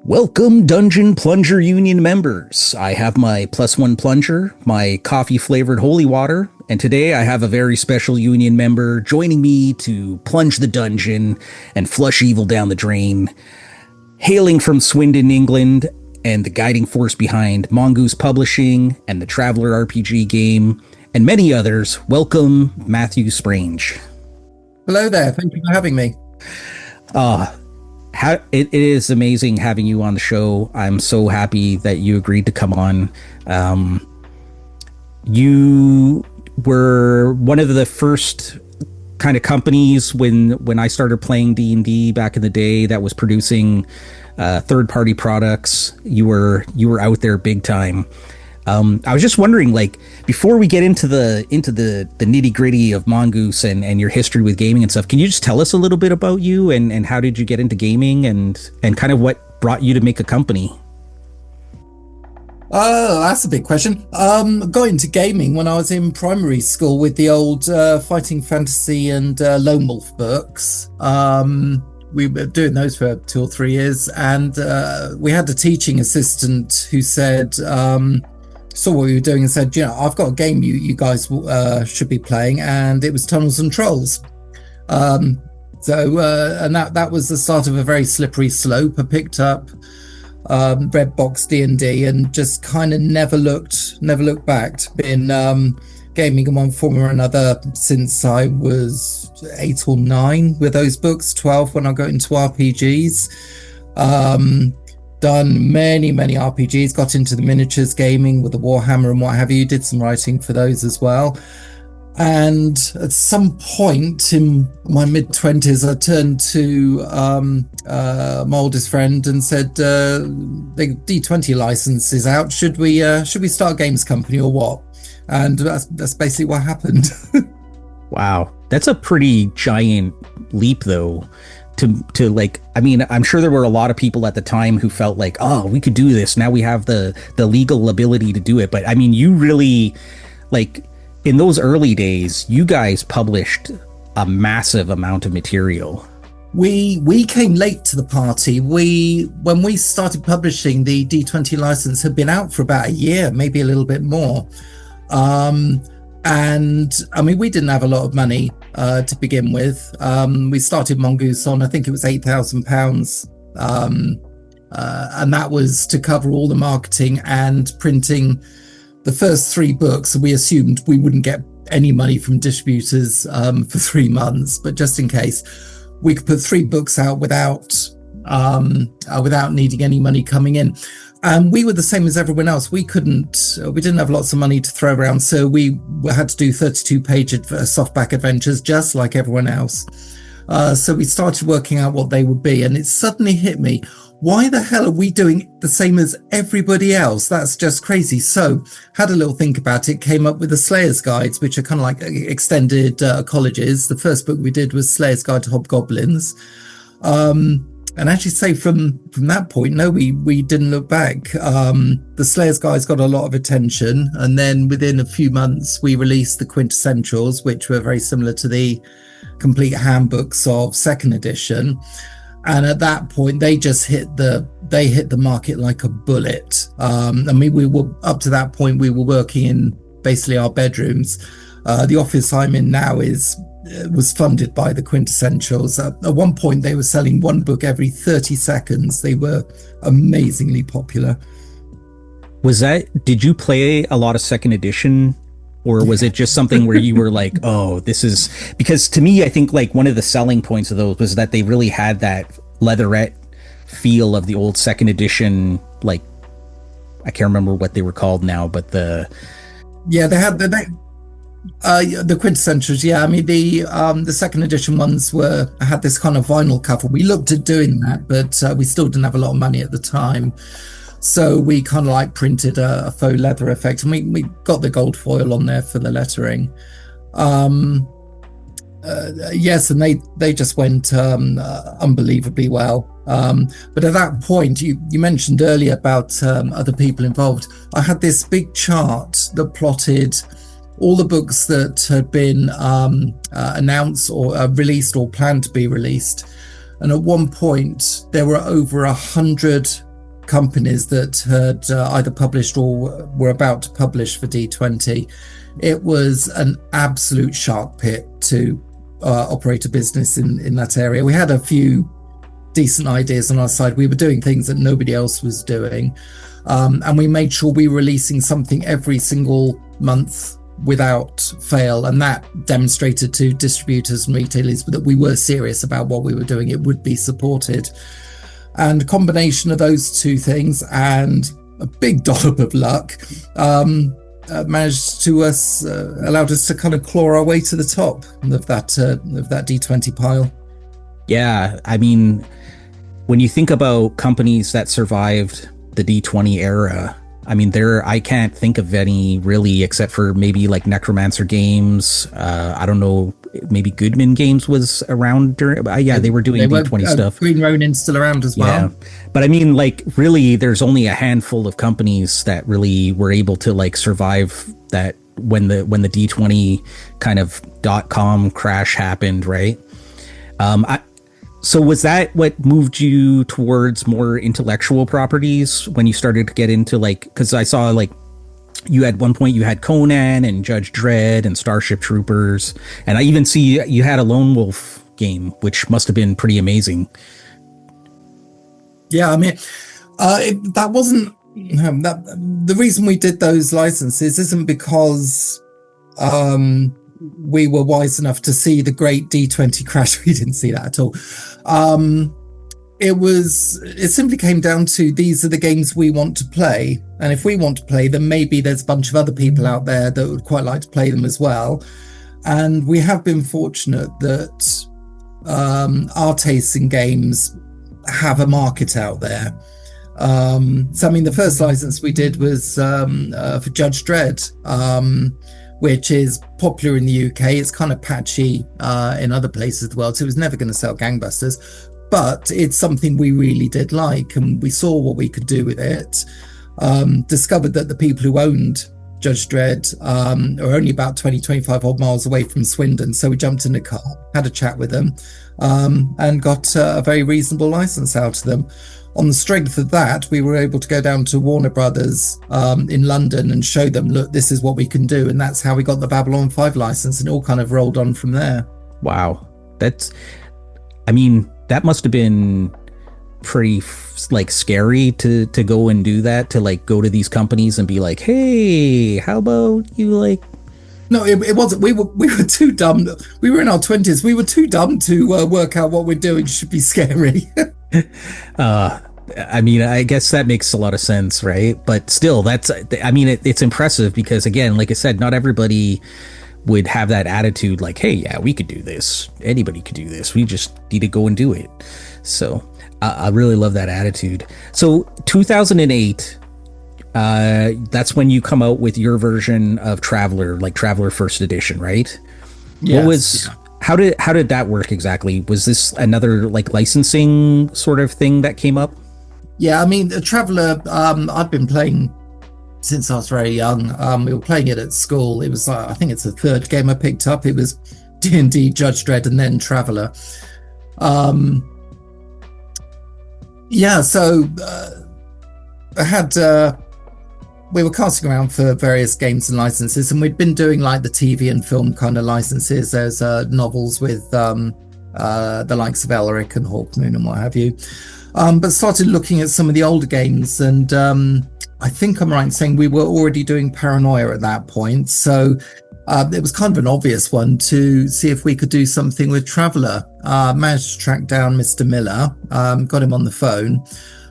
Welcome, Dungeon Plunger Union members. I have my +1 plunger, my coffee flavored holy water, and today I have a very special Union member joining me to plunge the dungeon and flush evil down the drain. Hailing from Swindon, England, and the guiding force behind Mongoose Publishing and the Traveler RPG game, and many others, welcome Matthew Sprange. Hello there, thank you for having me. It is amazing having you on the show. I'm so happy that you agreed to come on. You were one of the first kind of companies when I started playing D&D back in the day that was producing third-party products. You were out there big time. I was just wondering, like, before we get into the nitty gritty of Mongoose and your history with gaming and stuff, can you just tell us a little bit about you and how did you get into gaming and kind of what brought you to make a company? Oh, that's a big question. Got into gaming when I was in primary school with the old Fighting Fantasy and Lone Wolf books. We were doing those for 2 or 3 years, and we had a teaching assistant who said, saw what we were doing and said, I've got a game you guys should be playing, and it was Tunnels and Trolls. And that was the start of a very slippery slope. I picked up Red Box D&D and just kind of never looked back. Been gaming in one form or another since I was 8 or 9 with those books, 12 when I got into RPGs. Done many RPGs, got into the miniatures gaming with the Warhammer and what have you, did some writing for those as well. And at some point in my mid-20s, I turned to my oldest friend and said, the D20 license is out, should we start a games company or what? And that's basically what happened. Wow, that's a pretty giant leap though. To like, I mean, I'm sure there were a lot of people at the time who felt like, oh, we could do this. Now we have the legal ability to do it. But I mean, you really, like, in those early days, you guys published a massive amount of material. We came late to the party. When we started publishing, the D20 license had been out for about a year, maybe a little bit more. And I mean, we didn't have a lot of money to begin with. We started Mongoose on, I think it was £8,000. And that was to cover all the marketing and printing the first 3 books. We assumed we wouldn't get any money from distributors for 3 months, but just in case, we could put 3 books out without needing any money coming in. And we were the same as everyone else. We didn't have lots of money to throw around, so we had to do 32-page softback adventures just like everyone else. So we started working out what they would be, and it suddenly hit me, why the hell are we doing the same as everybody else? That's just crazy. So had a little think about it, came up with the Slayer's Guides, which are kind of like extended colleges. The first book we did was Slayer's Guide to Hobgoblins. And actually say from that point, no, we didn't look back. The Slayer's Guides got a lot of attention, and then within a few months we released the Quintessentials, which were very similar to the complete handbooks of 2nd edition. And at that point they just hit the market like a bullet. I mean, we were up to that point, we were working in basically our bedrooms. The office I'm in now was funded by the Quintessentials. At one point they were selling 1 book every 30 seconds. They were amazingly popular. Did you play a lot of 2nd edition, or was it just something where you were like, oh, this is, because to me, I think like one of the selling points of those was that they really had that leatherette feel of the old 2nd edition, like, I can't remember what they were called now, but they had the Quintessentials. Yeah, I mean, the 2nd edition ones had this kind of vinyl cover. We looked at doing that, but we still didn't have a lot of money at the time. So we kind of like printed a faux leather effect, and we got the gold foil on there for the lettering. Yes, and they just went unbelievably well. But at that point, you mentioned earlier about other people involved. I had this big chart that plotted all the books that had been announced or released or planned to be released. And at one point, there were over 100 companies that had either published or were about to publish for D20. It was an absolute shark pit to operate a business in that area. We had a few decent ideas on our side. We were doing things that nobody else was doing. And we made sure we were releasing something every single month without fail. And that demonstrated to distributors and retailers that we were serious about what we were doing. It would be supported. And a combination of those two things and a big dollop of luck allowed us to kind of claw our way to the top of that D20 pile. Yeah, I mean, when you think about companies that survived the D20 era, I mean, I can't think of any really, except for maybe like Necromancer Games. I don't know, maybe Goodman Games was around during. They were doing D20 stuff. Green Ronin's still around as well. Yeah, but I mean, like, really, there's only a handful of companies that really were able to like survive that when the D20 kind of .com crash happened, right? So was that what moved you towards more intellectual properties when you started to get into, like, because I saw like you at one point you had Conan and Judge Dredd and Starship Troopers, and I even see you had a Lone Wolf game, which must have been pretty amazing. Yeah, I mean, that wasn't the reason we did those licenses isn't because we were wise enough to see the great D20 crash. We didn't see that at all. It simply came down to, these are the games we want to play. And if we want to play them, maybe there's a bunch of other people out there that would quite like to play them as well. And we have been fortunate that our tastes in games have a market out there. So, I mean, the first license we did was for Judge Dredd, which is popular in the UK. It's kind of patchy in other places of the world, so it was never going to sell gangbusters. But it's something we really did like, and we saw what we could do with it. Discovered that the people who owned Judge Dredd are only about 25 odd miles away from Swindon. So we jumped in a car, had a chat with them, and got a very reasonable license out of them. On the strength of that, we were able to go down to Warner Brothers in London and show them, look, this is what we can do. And that's how we got the Babylon 5 license, and it all kind of rolled on from there. Wow. That must have been pretty like scary to go and do that, to like go to these companies and be like, hey, how about you like... No, it wasn't. We were too dumb. We were in our 20s. We were too dumb to work out what we're doing should be scary. I guess that makes a lot of sense, right? But still, it's impressive because, again, like I said, not everybody would have that attitude like, hey, yeah, we could do this. Anybody could do this. We just need to go and do it. So I really love that attitude. So 2008, that's when you come out with your version of Traveler, like Traveler First Edition, right? Yes. How did that work exactly? Was this another like licensing sort of thing that came up? Yeah, I mean, Traveler, I've been playing since I was very young. We were playing it at school. It was, I think it's the third game I picked up. It was D&D, Judge Dredd, and then Traveler. So I had... we were casting around for various games and licenses, and we'd been doing like the TV and film kind of licenses. There's novels with the likes of Elric and Hawkmoon and what have you. But started looking at some of the older games, and I think I'm right in saying we were already doing Paranoia at that point. So it was kind of an obvious one to see if we could do something with Traveler. Managed to track down Mr. Miller, got him on the phone.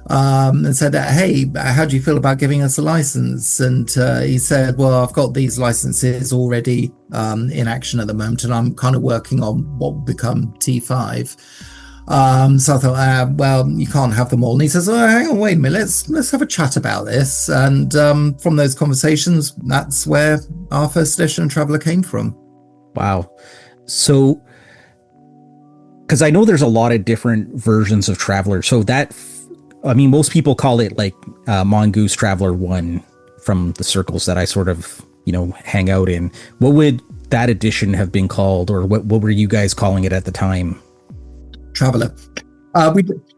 And said, hey, how do you feel about giving us a license? And he said, well, I've got these licenses already in action at the moment, and I'm kind of working on what will become T5. So I thought, well, you can't have them all. And he says, oh, hang on, wait a minute, let's have a chat about this. And from those conversations, that's where our first edition of Traveler came from. Wow. So, because I know there's a lot of different versions of Traveler. So most people call it like Mongoose Traveler 1 from the circles that I sort of, hang out in. What would that edition have been called, or what were you guys calling it at the time? Traveler.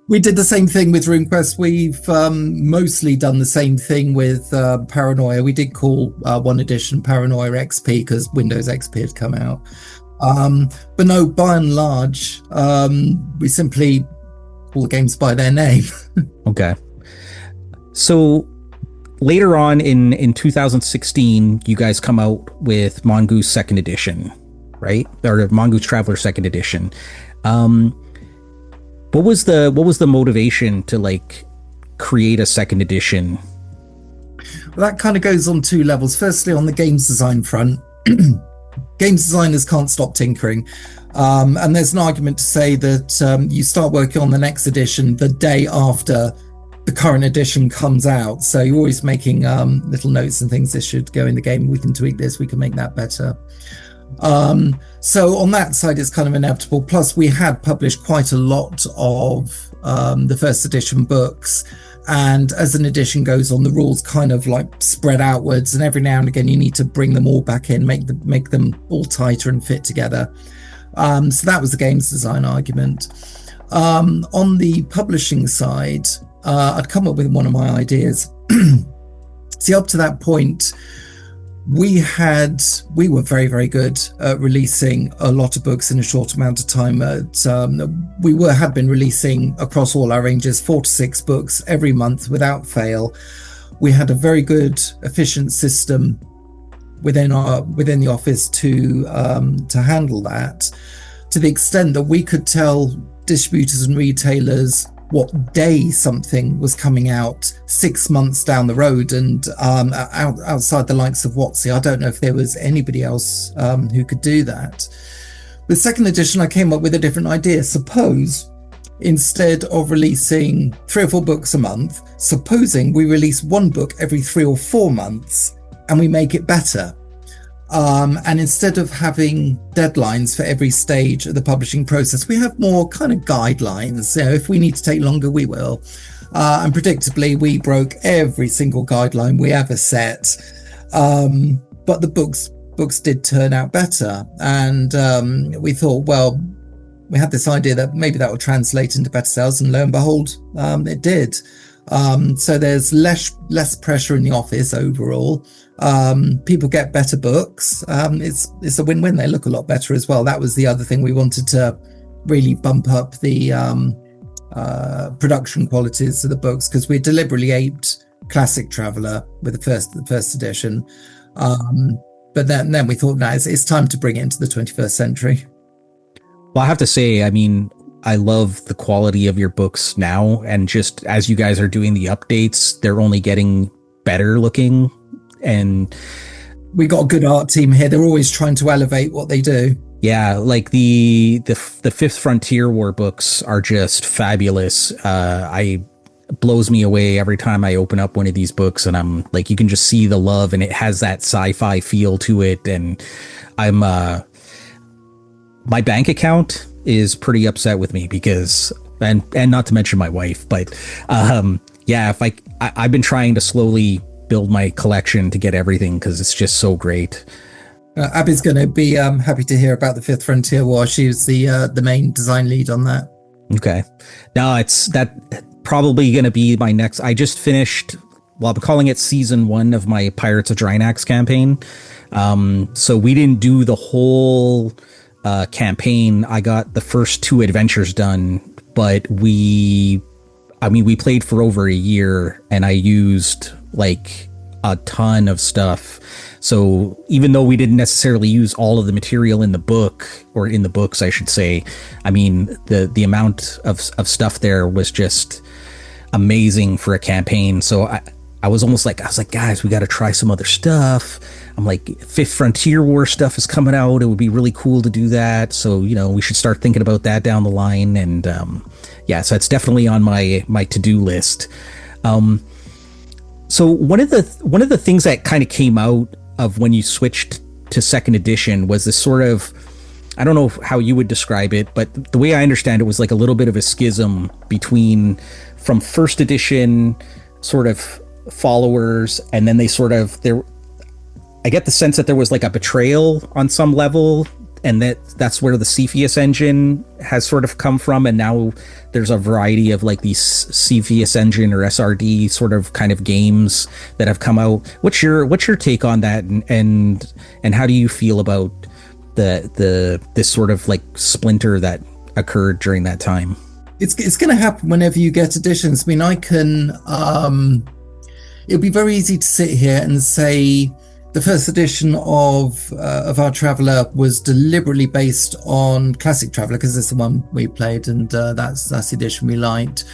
We did the same thing with RuneQuest. We've mostly done the same thing with Paranoia. We did call one edition Paranoia XP because Windows XP had come out. But no, by and large, we simply call the games by their name. Okay. So later on in 2016, you guys come out with Mongoose Second Edition, right? Or Mongoose Traveler Second Edition. What was the motivation to like create a second edition? Well, that kind of goes on two levels. Firstly, on the games design front, games designers can't stop tinkering. And there's an argument to say that you start working on the next edition the day after the current edition comes out. So you're always making little notes and things. This should go in the game. We can tweak this. We can make that better. So on that side, it's kind of inevitable. Plus, we had published quite a lot of the first edition books. And as an edition goes on, the rules kind of like spread outwards. And every now and again, you need to bring them all back in, make them all tighter and fit together. So that was the games design argument. On the publishing side, I'd come up with one of my ideas. See, up to that point, we were very, very good at releasing a lot of books in a short amount of time. Had been releasing across all our ranges 4 to 6 books every month without fail. We had a very good, efficient system within the office to handle that, to the extent that we could tell distributors and retailers what day something was coming out 6 months down the road, and outside the likes of WotC, I don't know if there was anybody else who could do that. With second edition, I came up with a different idea. Suppose instead of releasing 3 or 4 books a month, supposing we release 1 book every 3 or 4 months and we make it better. And instead of having deadlines for every stage of the publishing process, we have more kind of guidelines. If we need to take longer, we will. And predictably, we broke every single guideline we ever set. But the books did turn out better. And we thought, well, we had this idea that maybe that would translate into better sales, and lo and behold, it did. So there's less pressure in the office overall. People get better books. It's a win-win. They look a lot better as well. That was the other thing. We wanted to really bump up the production qualities of the books, because we deliberately aped Classic Traveler with the first edition. But then we thought, no, it's time to bring it into the 21st century. Well, I have to say, I mean, I love the quality of your books now, and just as you guys are doing the updates, they're only getting better looking. And we got a good art team here. They're always trying to elevate what they do. Yeah, like the Fifth Frontier War books are just fabulous. It blows me away every time I open up one of these books, and I'm like, you can just see the love, and it has that sci-fi feel to it. And I'm my bank account is pretty upset with me because, and not to mention my wife, but yeah, if I've been trying to slowly build my collection to get everything because it's just so great. Abby's going to be happy to hear about the Fifth Frontier War. She was the main design lead on that. Okay. No, it's that probably going to be my next. I just finished, well, I'm calling it season 1 of my Pirates of Drinax campaign. So we didn't do the whole campaign. I got the first 2 adventures done, but we played for over a year, and I used like a ton of stuff. So even though we didn't necessarily use all of the material in the book, or in the books, I should say, I mean, the amount of stuff there was just amazing for a campaign. So I was like, guys, we got to try some other stuff. I'm like, Fifth Frontier War stuff is coming out. It would be really cool to do that. So, we should start thinking about that down the line. And yeah, so it's definitely on my to-do list. So one of the things that kind of came out of when you switched to second edition was this sort of, I don't know how you would describe it, but the way I understand it was like a little bit of a schism from first edition sort of followers, and then I get the sense that there was like a betrayal on some level and that's where the Cepheus engine has sort of come from, and now there's a variety of like these Cepheus engine or SRD sort of kind of games that have come out. What's your take on that, and how do you feel about this sort of like splinter that occurred during that time? It's going to happen whenever you get editions. I mean, I can it'll be very easy to sit here and say the first edition of our Traveler was deliberately based on Classic Traveler because it's the one we played, and that's the edition we liked.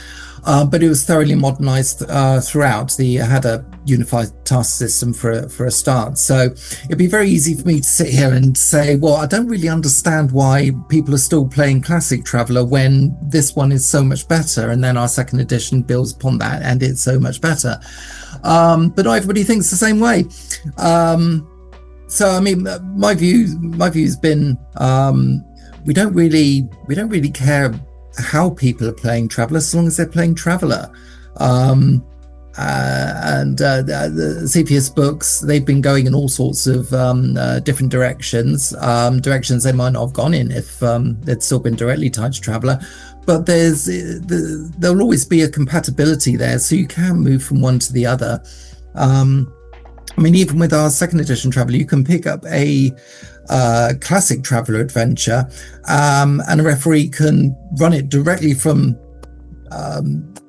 But it was thoroughly modernized throughout. It had a unified task system for a start. So it'd be very easy for me to sit here and say, well, I don't really understand why people are still playing Classic Traveler when this one is so much better. And then our second edition builds upon that, and it's so much better. But not everybody thinks the same way. So I mean, my view's been we don't really care how people are playing Traveller as long as they're playing Traveller. And the CPS books, they've been going in all sorts of different directions they might not have gone in if they'd still been directly tied to Traveller. But there'll always be a compatibility there, so you can move from one to the other. I mean, even with our second edition Traveller, you can pick up a Classic Traveller adventure, and a referee can run it directly from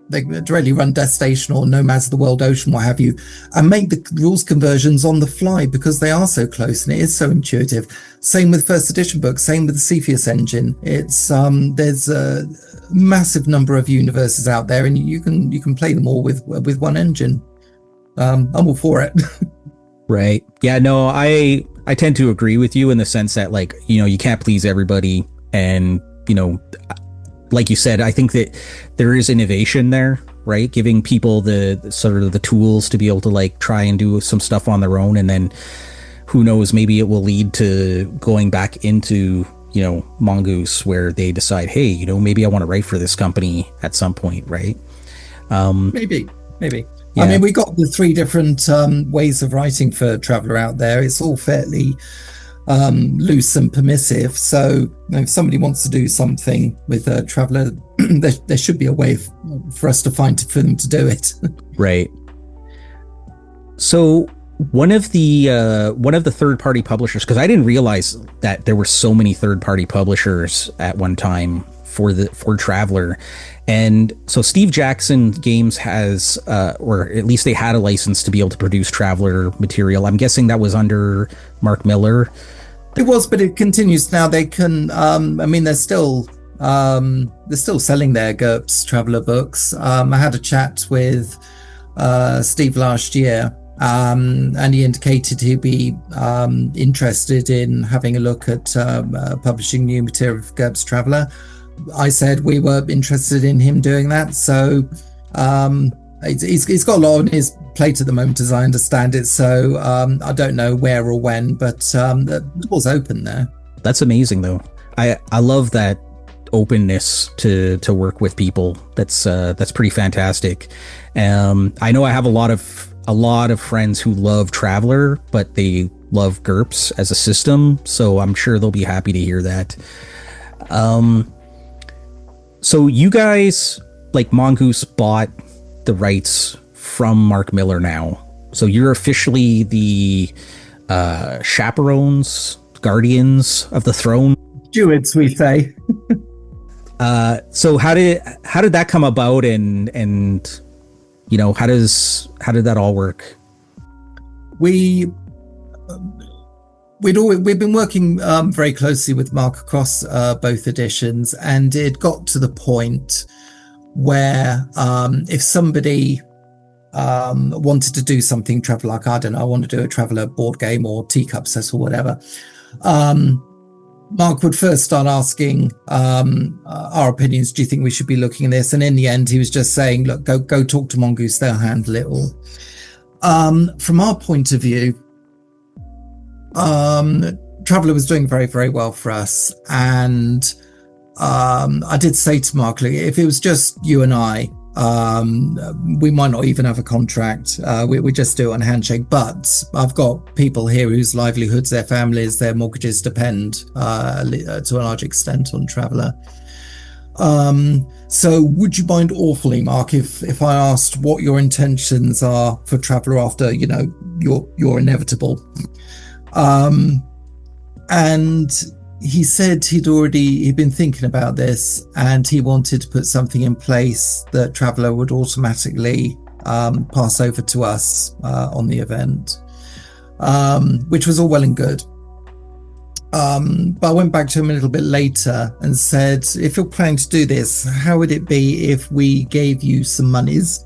they directly run Death Station or Nomads of the World Ocean, what have you, and make the rules conversions on the fly because they are so close and it is so intuitive. Same with first edition books, same with the Cepheus engine. It's there's a massive number of universes out there, and you can play them all with one engine. I'm all for it. Right. Yeah, no, I tend to agree with you in the sense that, like, you know, you can't please everybody, and, you know, like you said, I think that there is innovation there, right? Giving people the sort of the tools to be able to like try and do some stuff on their own, and then who knows, maybe it will lead to going back into, you know, Mongoose, where they decide, hey, you know, maybe I want to write for this company at some point, right? Maybe. Yeah. I mean, we got the 3 different ways of writing for Traveller out there. It's all fairly loose and permissive. So, you know, if somebody wants to do something with Traveller, there should be a way for us to find for them to do it. Right. So one of the third-party publishers, because I didn't realize that there were so many third-party publishers at one time for Traveller. And so Steve Jackson Games has, or at least they had a license to be able to produce Traveller material. I'm guessing that was under Mark Miller. It was, but it continues now. They can, I mean, they're still selling their GURPS Traveller books. I had a chat with Steve last year, and he indicated he'd be interested in having a look at publishing new material of GURPS Traveller. I said we were interested in him doing that, so he's got a lot on his plate at the moment, as I understand it. So I don't know where or when, but the door's open there. That's amazing, though. I love that openness to work with people. That's pretty fantastic. I know I have a lot of friends who love Traveller, but they love GURPS as a system, so I'm sure they'll be happy to hear that. So you guys, like Mongoose, bought the rights from Mark Miller now. So you're officially the chaperones, guardians of the throne. Stewards, we say. So how did that come about, and you know, how did that all work? We've been working very closely with Mark across both editions, and it got to the point where if somebody wanted to do something Traveller, like, I don't know, I want to do a Traveller board game or teacup set or whatever, Mark would first start asking our opinions. Do you think we should be looking at this? And in the end, he was just saying, look, go talk to Mongoose, they'll handle it all. From our point of view, Traveller was doing very, very well for us, and I did say to Mark, if it was just you and I, We might not even have a contract. We just do it on a handshake. But I've got people here whose livelihoods, their families, their mortgages depend to a large extent on Traveler. So would you mind awfully, Mark, if I asked what your intentions are for Traveler after, your inevitable? And he said he'd been thinking about this, and he wanted to put something in place that Traveler would automatically pass over to us on the event, which was all well and good. But I went back to him a little bit later and said, if you're planning to do this, how would it be if we gave you some monies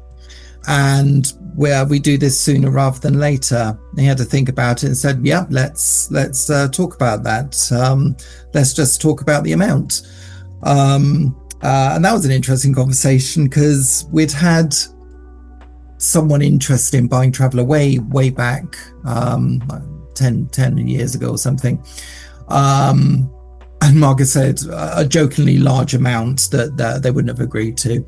and where we do this sooner rather than later? And he had to think about it and said, yeah, let's talk about that. Let's just talk about the amount. And that was an interesting conversation because we'd had someone interested in buying Traveler way back 10 years ago or something. And Margaret said a jokingly large amount that they wouldn't have agreed to.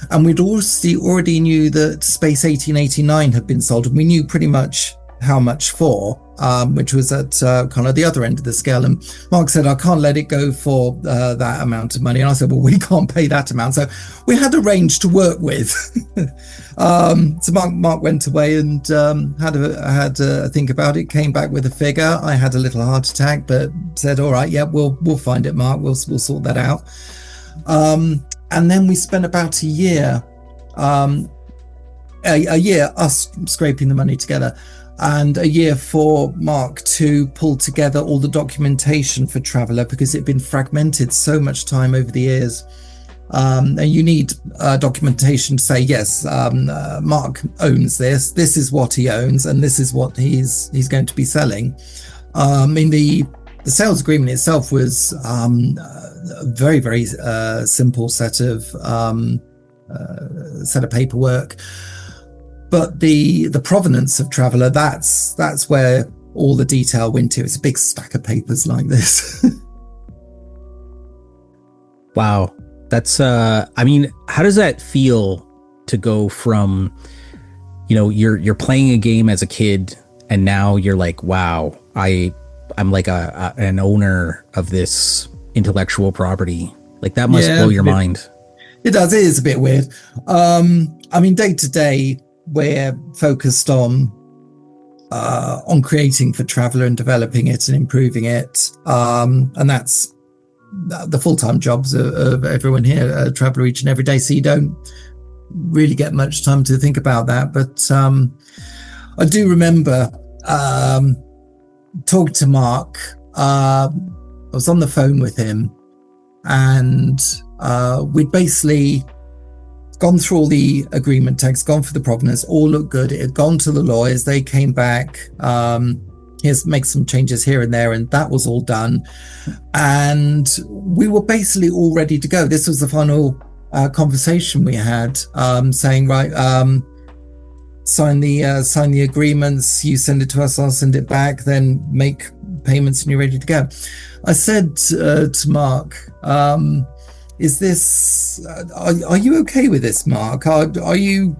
And we'd already knew that Space 1889 had been sold, and we knew pretty much how much for, which was at kind of the other end of the scale. And Mark said, I can't let it go for that amount of money. And I said, well, we can't pay that amount. So we had a range to work with. So Mark went away and had a think about it, came back with a figure. I had a little heart attack, but said, all right, yeah, we'll find it, Mark. We'll sort that out. And then we spent about a year us scraping the money together, and a year for Mark to pull together all the documentation for Traveler, because it'd been fragmented so much time over the years. And you need documentation to say, yes, Mark owns this is what he owns, and this is what he's going to be selling. The sales agreement itself was a very, very simple set of paperwork. But the provenance of Traveler, that's where all the detail went to. It's a big stack of papers like this. Wow. That's how does that feel to go from, you're playing a game as a kid, and now you're like, wow, I'm like an owner of this intellectual property. Like, that must blow your mind. It does. It is a bit weird. Day to day, we're focused on creating for Traveler and developing it and improving it, and that's the full-time jobs of everyone here at Traveler each and every day. So you don't really get much time to think about that. But I do remember talking to Mark. I was on the phone with him, and we'd basically gone through all the agreement text, gone for the provenance, all looked good. It had gone to the lawyers. They came back. Here's make some changes here and there, and that was all done. And we were basically all ready to go. This was the final conversation we had, saying, right, sign the agreements, you send it to us, I'll send it back, then make payments and you're ready to go. I said to Mark, is this, are you okay with this, Mark? Are you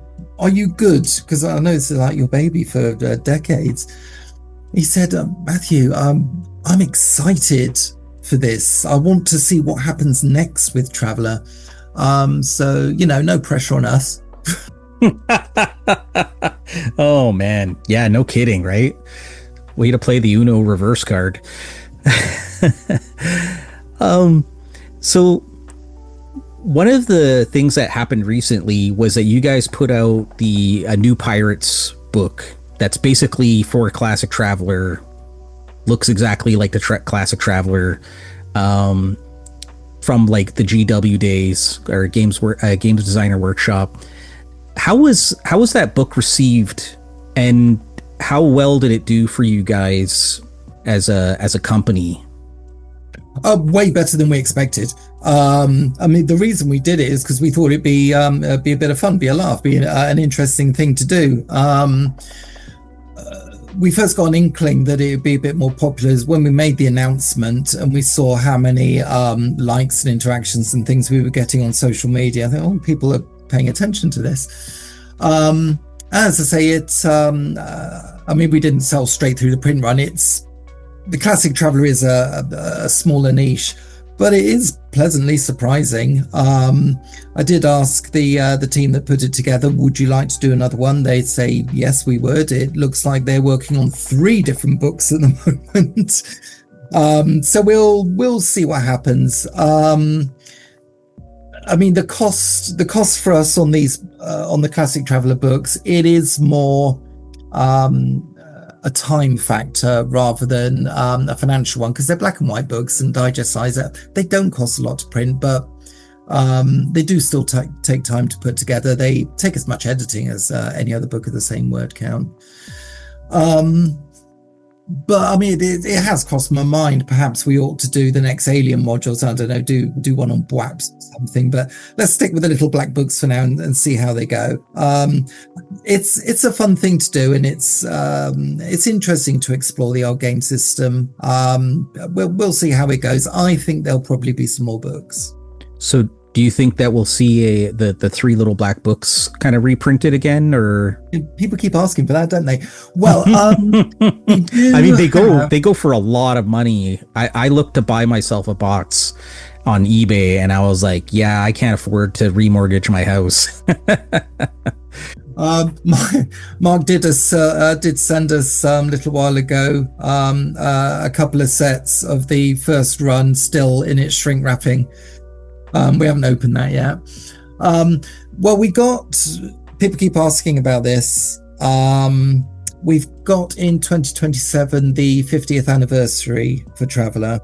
good? Because I know it's like your baby for decades. He said, Matthew, I'm excited for this. I want to see what happens next with Traveler. So, no pressure on us. Oh, man. Yeah, no kidding, right? Way to play the Uno reverse card. So one of the things that happened recently was that you guys put out a new Pirates book that's basically for a classic Traveler, looks exactly like the classic Traveler, from like the GW days or Games Designer Workshop. How was that book received, and how well did it do for you guys as a company? Way better than we expected. The reason we did it is because we thought it'd be a bit of fun, be a laugh, be an interesting thing to do. We first got an inkling that it would be a bit more popular when we made the announcement, and we saw how many likes and interactions and things we were getting on social media. I think, people are paying attention to this. As I say, it's I mean, we didn't sell straight through the print run. It's the Classic Traveler is a smaller niche, but it is pleasantly surprising. I did ask the team that put it together, would you like to do another one? They'd say yes, we would. It looks like they're working on 3 different books at the moment. So we'll see what happens. I mean, the cost for us on these on the Classic Traveler books, it is more a time factor rather than a financial one, because they're black and white books and digest size. They don't cost a lot to print, but they do still take time to put together. They take as much editing as any other book of the same word count. But I mean, it has crossed my mind. Perhaps we ought to do the next Alien modules. I don't know, do one on BWAPs or something. But let's stick with the little black books for now and see how they go. It's a fun thing to do, and it's interesting to explore the old game system. We'll see how it goes. I think there'll probably be some more books. So, do you think that we'll see the 3 little black books kind of reprinted again, or people keep asking for that, don't they? Well, I mean, they go for a lot of money. I looked to buy myself a box on eBay, and I was like, yeah, I can't afford to remortgage my house. Mark did send us a little while ago a couple of sets of the first run, still in its shrink wrapping. We haven't opened that yet. Well, we got, people keep asking about this. We've got in 2027 the 50th anniversary for Traveler.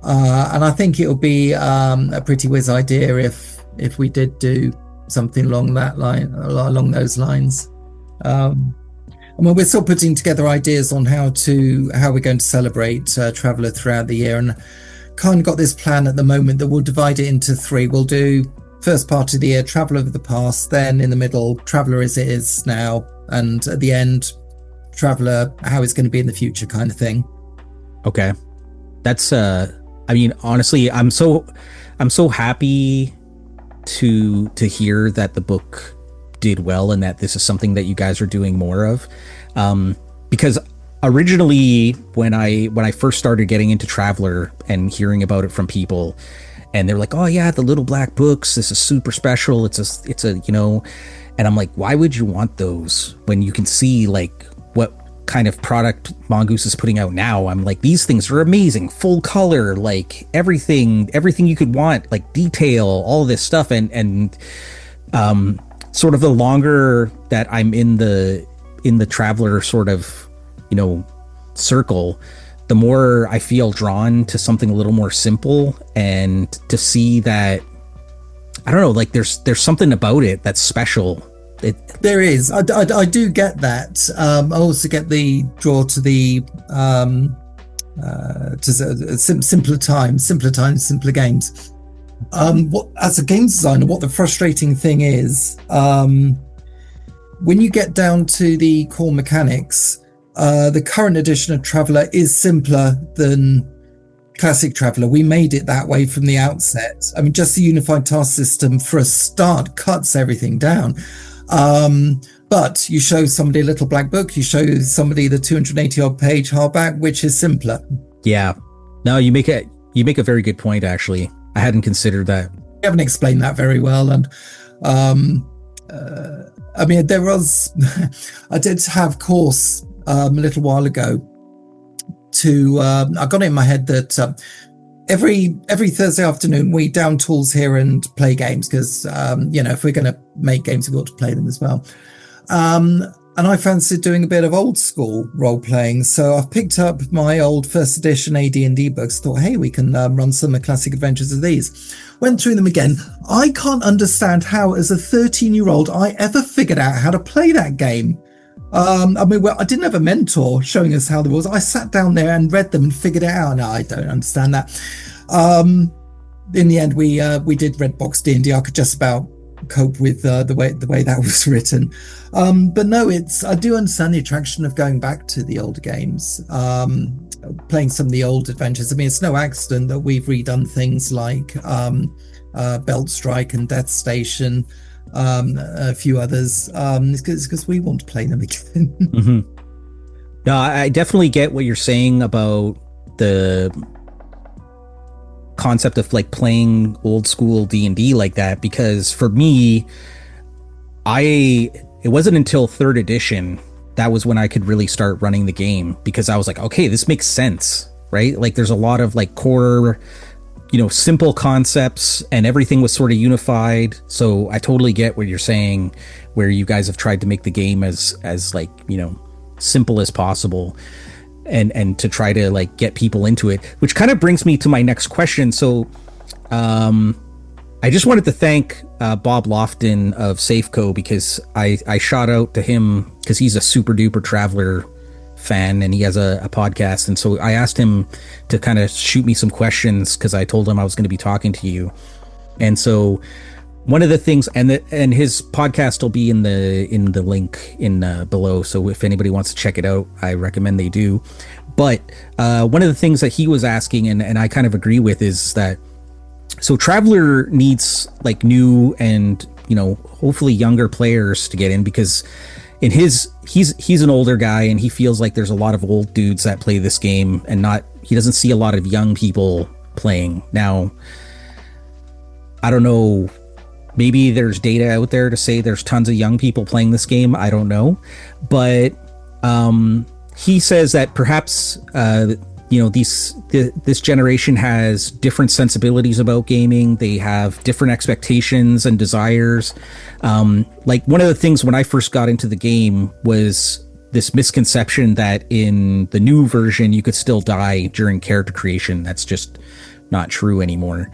And I think it'll be a pretty whiz idea if we did do something along those lines. I mean, we're still putting together ideas on how we're going to celebrate Traveler throughout the year, and kind of got this plan at the moment that we'll divide it into 3. We'll do first part of the year Traveler of the past, then in the middle Traveler as it is now, and at the end Traveler how it's going to be in the future, kind of thing. Okay, that's I mean, honestly, I'm so happy to hear that the book did well and that this is something that you guys are doing more of, because originally when I first started getting into Traveler and hearing about it from people, and they're like, oh yeah, the little black books, this is super special, it's a you know, and I'm like, why would you want those when you can see like what kind of product Mongoose is putting out now? I'm like, these things are amazing, full color, like everything you could want, like detail, all this stuff, and sort of the longer that I'm in the Traveler sort of, you know, circle, the more I feel drawn to something a little more simple, and to see that, I don't know, like there's something about it that's special. There is. I do get that. I also get the draw to the simpler times, simpler games. As a game designer, what the frustrating thing is, when you get down to the core mechanics, the current edition of Traveler is simpler than Classic Traveler. We made it that way from the outset. I mean, just the unified task system for a start cuts everything down. But you show somebody a little black book, you show somebody the 280 odd page hardback, which is simpler. Yeah. No, you make a very good point, actually. I hadn't considered that. You haven't explained that very well. And I mean, there was I did have course a little while ago to I got it in my head that every Thursday afternoon we down tools here and play games, because you know, if we're going to make games, we ought to play them as well. And I fancied doing a bit of old school role playing, so I've picked up my old first edition AD&D books. Thought, hey, we can run some classic adventures of these. Went through them again. I can't understand how, as a 13-year-old, I ever figured out how to play that game. I mean, well, I didn't have a mentor showing us how there was. I sat down there and read them and figured it out. No, I don't understand that. In the end, we did Redbox D&D. I could just about cope with the way that was written. But no, I do understand the attraction of going back to the older games, playing some of the old adventures. I mean, it's no accident that we've redone things like Belt Strike and Death Station. a few others. It's because we want to play them again. Mm-hmm. No, I definitely get what you're saying about the concept of like playing old school D&D like that, because for me, it wasn't until 3rd edition that was when I could really start running the game, because I was like, okay, this makes sense, right? Like there's a lot of like core, simple concepts, and everything was sort of unified. So I totally get what you're saying, where you guys have tried to make the game as like, simple as possible, and to try to like get people into it, which kind of brings me to my next question. So I just wanted to thank Bob Lofton of Safeco, because I shout out to him because he's a super duper Traveler fan and he has a podcast. And so I asked him to kind of shoot me some questions because I told him I was going to be talking to you. And so one of the things, and his podcast will be in the link in below. So if anybody wants to check it out, I recommend they do. But one of the things that he was asking, and I kind of agree with, is that so Traveler needs like new and hopefully younger players to get in, because in he's an older guy and he feels like there's a lot of old dudes that play this game, and he doesn't see a lot of young people playing. Now, I don't know, maybe there's data out there to say there's tons of young people playing this game. I don't know. But he says that perhaps this generation has different sensibilities about gaming. They have different expectations and desires. Like one of the things when I first got into the game was this misconception that in the new version you could still die during character creation. That's just not true anymore.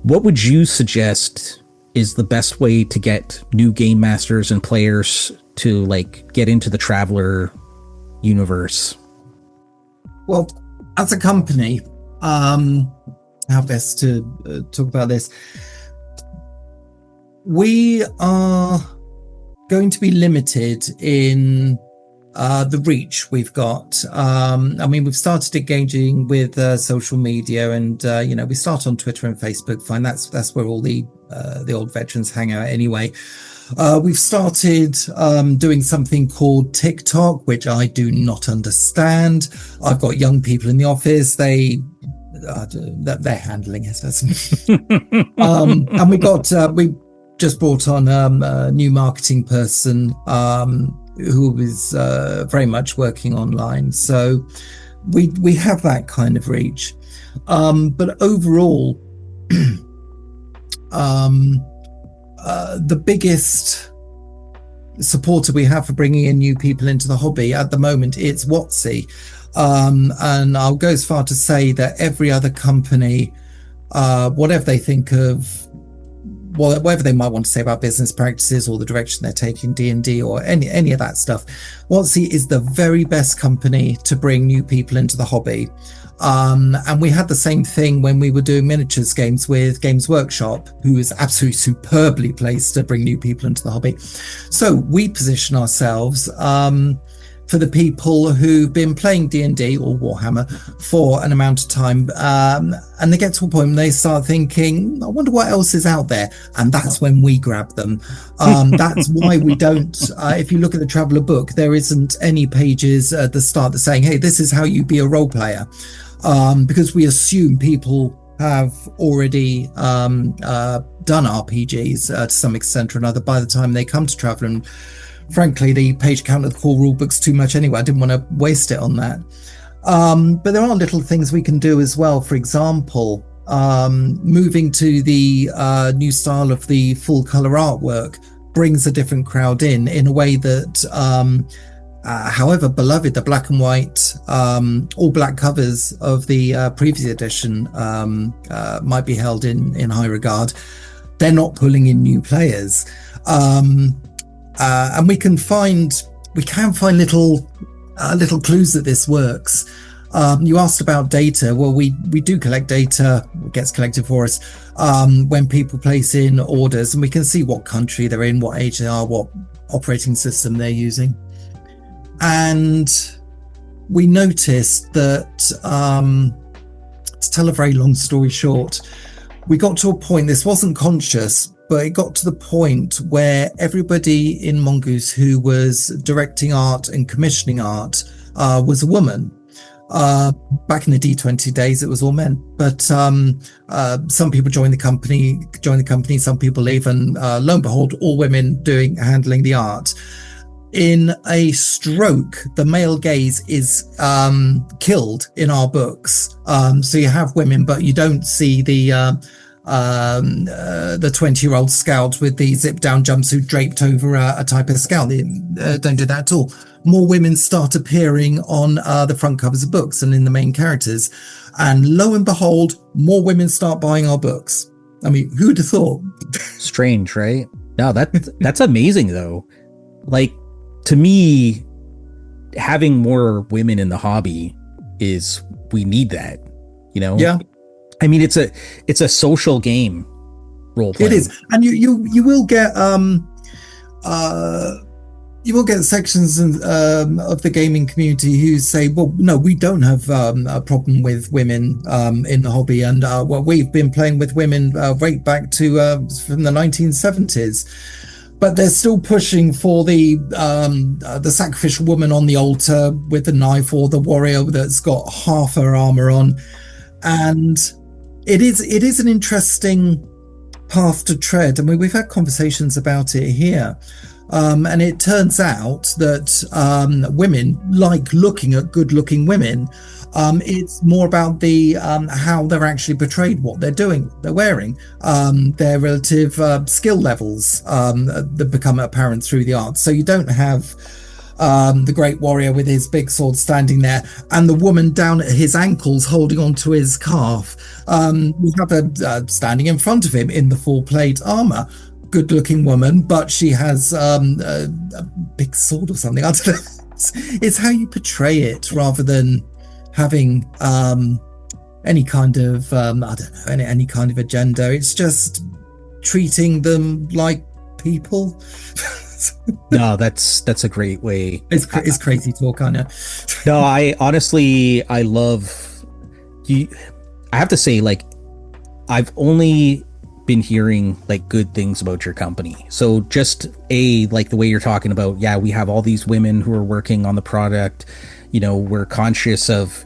What would you suggest is the best way to get new game masters and players to like get into the Traveler universe? Well, as a company, how best to talk about this? We are going to be limited in the reach we've got. We've started engaging with social media, and we start on Twitter and Facebook. Fine, that's where all the old veterans hang out anyway. We've started doing something called TikTok, which I do not understand. I've got young people in the office; they're handling it. And we just brought on a new marketing person who is very much working online. So we have that kind of reach. But overall, the biggest supporter we have for bringing in new people into the hobby at the moment, it's WotC. And I'll go as far to say that every other company, whatever they think of, whatever they might want to say about business practices or the direction they're taking D&D or any of that stuff, WotC is the very best company to bring new people into the hobby. And we had the same thing when we were doing miniatures games with Games Workshop, who is absolutely superbly placed to bring new people into the hobby. So we position ourselves for the people who've been playing D&D or Warhammer for an amount of time, and they get to a point when they start thinking, I wonder what else is out there, and that's when we grab them. That's why we don't, if you look at the Traveler book, there isn't any pages at the start that saying, hey, this is how you be a role player, because we assume people have already done RPGs to some extent or another by the time they come to Traveler. And frankly, the page count of the core rulebook's too much anyway. I didn't want to waste it on that. But there are little things we can do as well. For example, moving to the new style of the full color artwork brings a different crowd in a way that, however beloved the black and white, all black covers of the previous edition might be held in high regard, they're not pulling in new players. And we can find little clues that this works. You asked about data. Well, we do collect data. It gets collected for us when people place in orders, and we can see what country they're in, what age they are, what operating system they're using. And we noticed that, to tell a very long story short, we got to a point, this wasn't conscious, but it got to the point where everybody in Mongoose who was directing art and commissioning art was a woman. Back in the D20 days, it was all men, but some people joined the company, some people leave, and lo and behold, all women handling the art. In a stroke, the male gaze is killed in our books. So you have women, but you don't see the 20-year-old scout with the zip-down jumpsuit draped over a typist scout. They don't do that at all. More women start appearing on the front covers of books and in the main characters. And lo and behold, more women start buying our books. I mean, who would have thought? Strange, right? No, that's amazing, though. Like, to me, having more women in the hobby we need that, you know? Yeah. I mean, it's a social game, role playing. It is. And you will get sections of the gaming community who say, well, no, we don't have a problem with women in the hobby, and we've been playing with women right back to from the 1970s. But they're still pushing for the sacrificial woman on the altar with the knife, or the warrior that's got half her armor on. And it is an interesting path to tread. I mean, we've had conversations about it here. And it turns out that women like looking at good-looking women. It's more about the how they're actually portrayed, what they're doing, they're wearing, their relative skill levels that become apparent through the art. So you don't have the great warrior with his big sword standing there and the woman down at his ankles holding onto his calf. We have her standing in front of him in the full plate armor. Good-looking woman, but she has a big sword or something. I don't know. It's how you portray it rather than having any kind of I don't know, any kind of agenda. It's just treating them like people. No, that's a great way. It's crazy talk, I know. No, I honestly, I love you. I have to say, like, I've only been hearing like good things about your company. So just like the way you're talking about, yeah, we have all these women who are working on the product. You know, we're conscious of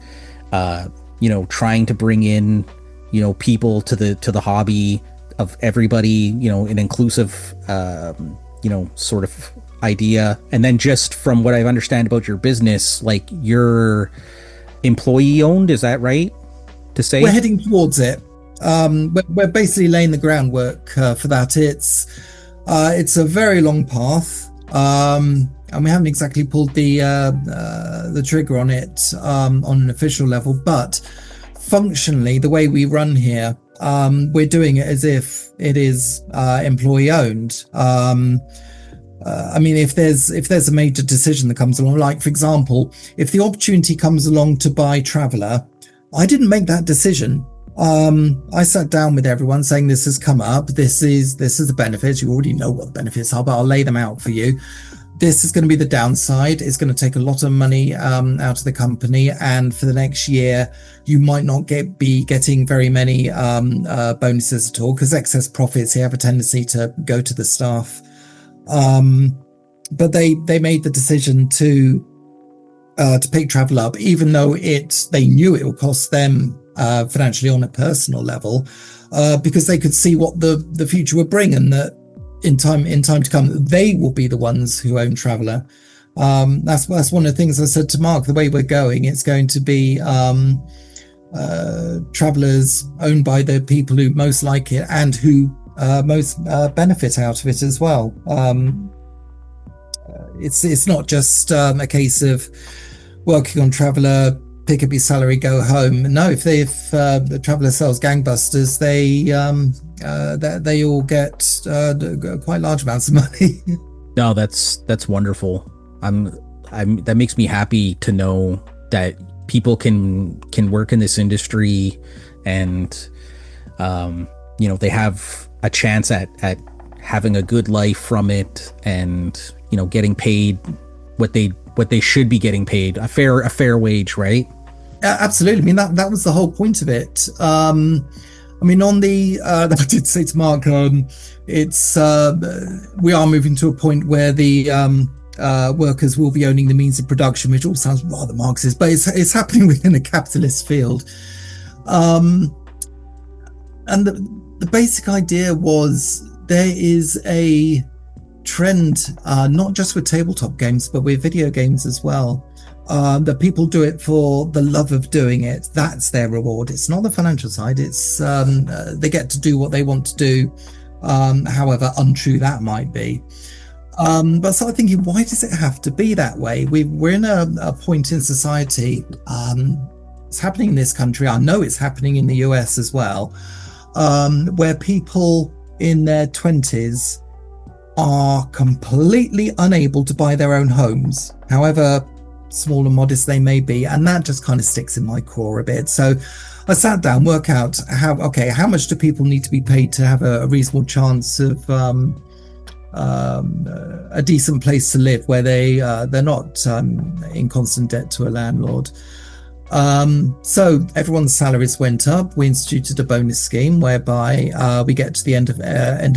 trying to bring in, people to the hobby, of everybody, an inclusive sort of idea. And then just from what I understand about your business, like, you're employee owned, is that right to say? We're heading towards it. We're basically laying the groundwork for that. It's a very long path, and we haven't exactly pulled the trigger on it on an official level. But functionally, the way we run here, we're doing it as if it is employee owned. I mean, if there's a major decision that comes along, like for example, if the opportunity comes along to buy Traveler, I didn't make that decision. I sat down with everyone saying, this has come up. This is the benefits. You already know what the benefits are, but I'll lay them out for you. This is going to be the downside. It's going to take a lot of money out of the company. And for the next year, you might not be getting very many bonuses at all, because excess profits have a tendency to go to the staff. But they made the decision to pick Travel Up, even though they knew it would cost them financially on a personal level, because they could see what the future would bring, and that in time to come, they will be the ones who own Traveler. That's one of the things I said to Mark. The way we're going, it's going to be Travelers owned by the people who most like it and who most benefit out of it as well. It's not just a case of working on Traveler, pick up your salary, go home. No, if the Traveler sells gangbusters, they all get quite large amounts of money. No, that's wonderful. That makes me happy to know that people can work in this industry, and they have a chance at having a good life from it, and getting paid what they should be getting paid, a fair wage, right? Absolutely. I mean, that was the whole point of it. I mean, on the I did say to Mark, it's we are moving to a point where the workers will be owning the means of production, which all sounds rather Marxist, but it's happening within a capitalist field. And the basic idea was there is a trend, not just with tabletop games, but with video games as well. That people do it for the love of doing it. That's their reward. It's not the financial side. It's they get to do what they want to do, however untrue that might be. But I started thinking, why does it have to be that way? We're in a point in society. It's happening in this country. I know it's happening in the US as well, where people in their 20s are completely unable to buy their own homes, however small and modest they may be, and that just kind of sticks in my core a bit. So I sat down, work out how much do people need to be paid to have a reasonable chance of a decent place to live, where they're not in constant debt to a landlord. So everyone's salaries went up. We instituted a bonus scheme whereby we get to the end of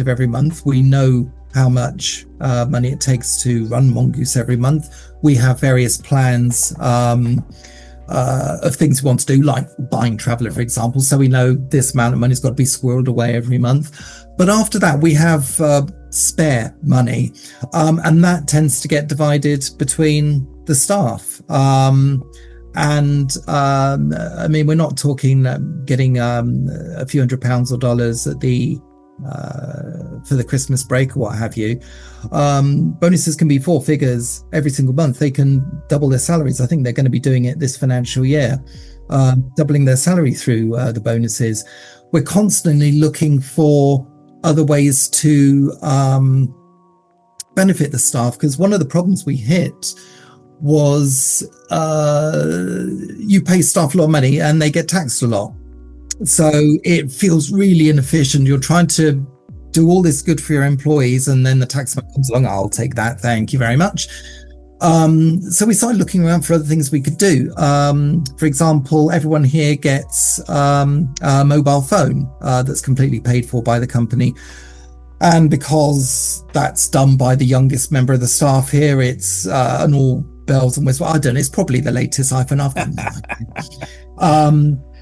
every month. We know how much money it takes to run Mongoose every month. We have various plans of things we want to do, like buying Traveler, for example. So we know this amount of money's got to be squirreled away every month. But after that, we have spare money, and that tends to get divided between the staff. I mean, we're not talking getting a few £100s or dollars at the for the Christmas break or what have you. Bonuses can be 4 figures every single month. They can double their salaries. I think they're going to be doing it this financial year, doubling their salary through the bonuses. We're constantly looking for other ways to benefit the staff, because one of the problems we hit was you pay staff a lot of money and they get taxed a lot. So it feels really inefficient. You're trying to do all this good for your employees, and then the taxman comes along. I'll take that. Thank you very much. So we started looking around for other things we could do. For example, everyone here gets a mobile phone that's completely paid for by the company. And because that's done by the youngest member of the staff here, it's an all bells and whistles. I don't know. It's probably the latest iPhone I've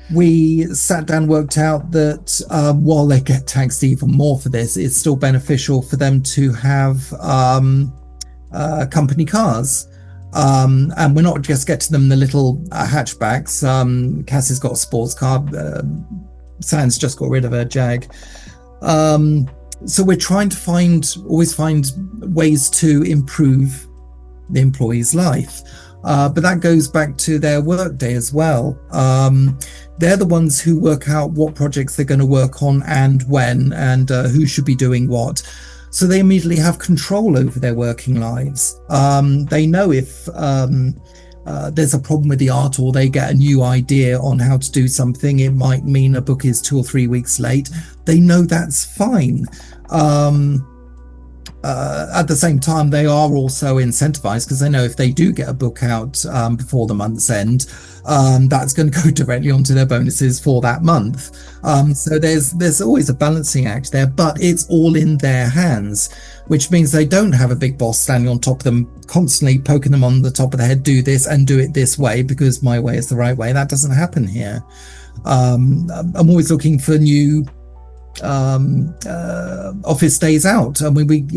we sat down, worked out that while they get taxed even more for this, it's still beneficial for them to have company cars. And we're not just getting them the little hatchbacks. Cassie's got a sports car. Sans just got rid of her Jag. So we're trying to always find ways to improve the employee's life. But that goes back to their workday as well. They're the ones who work out what projects they're going to work on and when, and who should be doing what. So they immediately have control over their working lives. They know if there's a problem with the art, or they get a new idea on how to do something, it might mean a book is 2 or 3 weeks late. They know that's fine. At the same time, they are also incentivized, because they know if they do get a book out before the month's end, that's going to go directly onto their bonuses for that month. So there's always a balancing act there, but it's all in their hands, which means they don't have a big boss standing on top of them, constantly poking them on the top of the head, do this and do it this way because my way is the right way. That doesn't happen here. I'm always looking for new office days out. I mean, we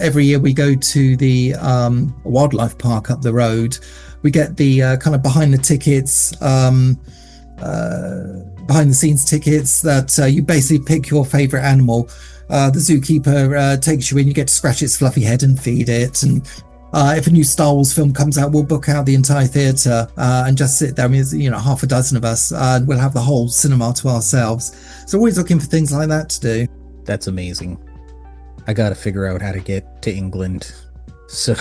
every year we go to the wildlife park up the road. We get the kind of behind the scenes tickets that you basically pick your favorite animal. The zookeeper takes you in, you get to scratch its fluffy head and feed it. And if a new Star Wars film comes out, we'll book out the entire theatre and just sit there. I mean, half a dozen of us, and we'll have the whole cinema to ourselves. So always looking for things like that to do. That's amazing. I got to figure out how to get to England. So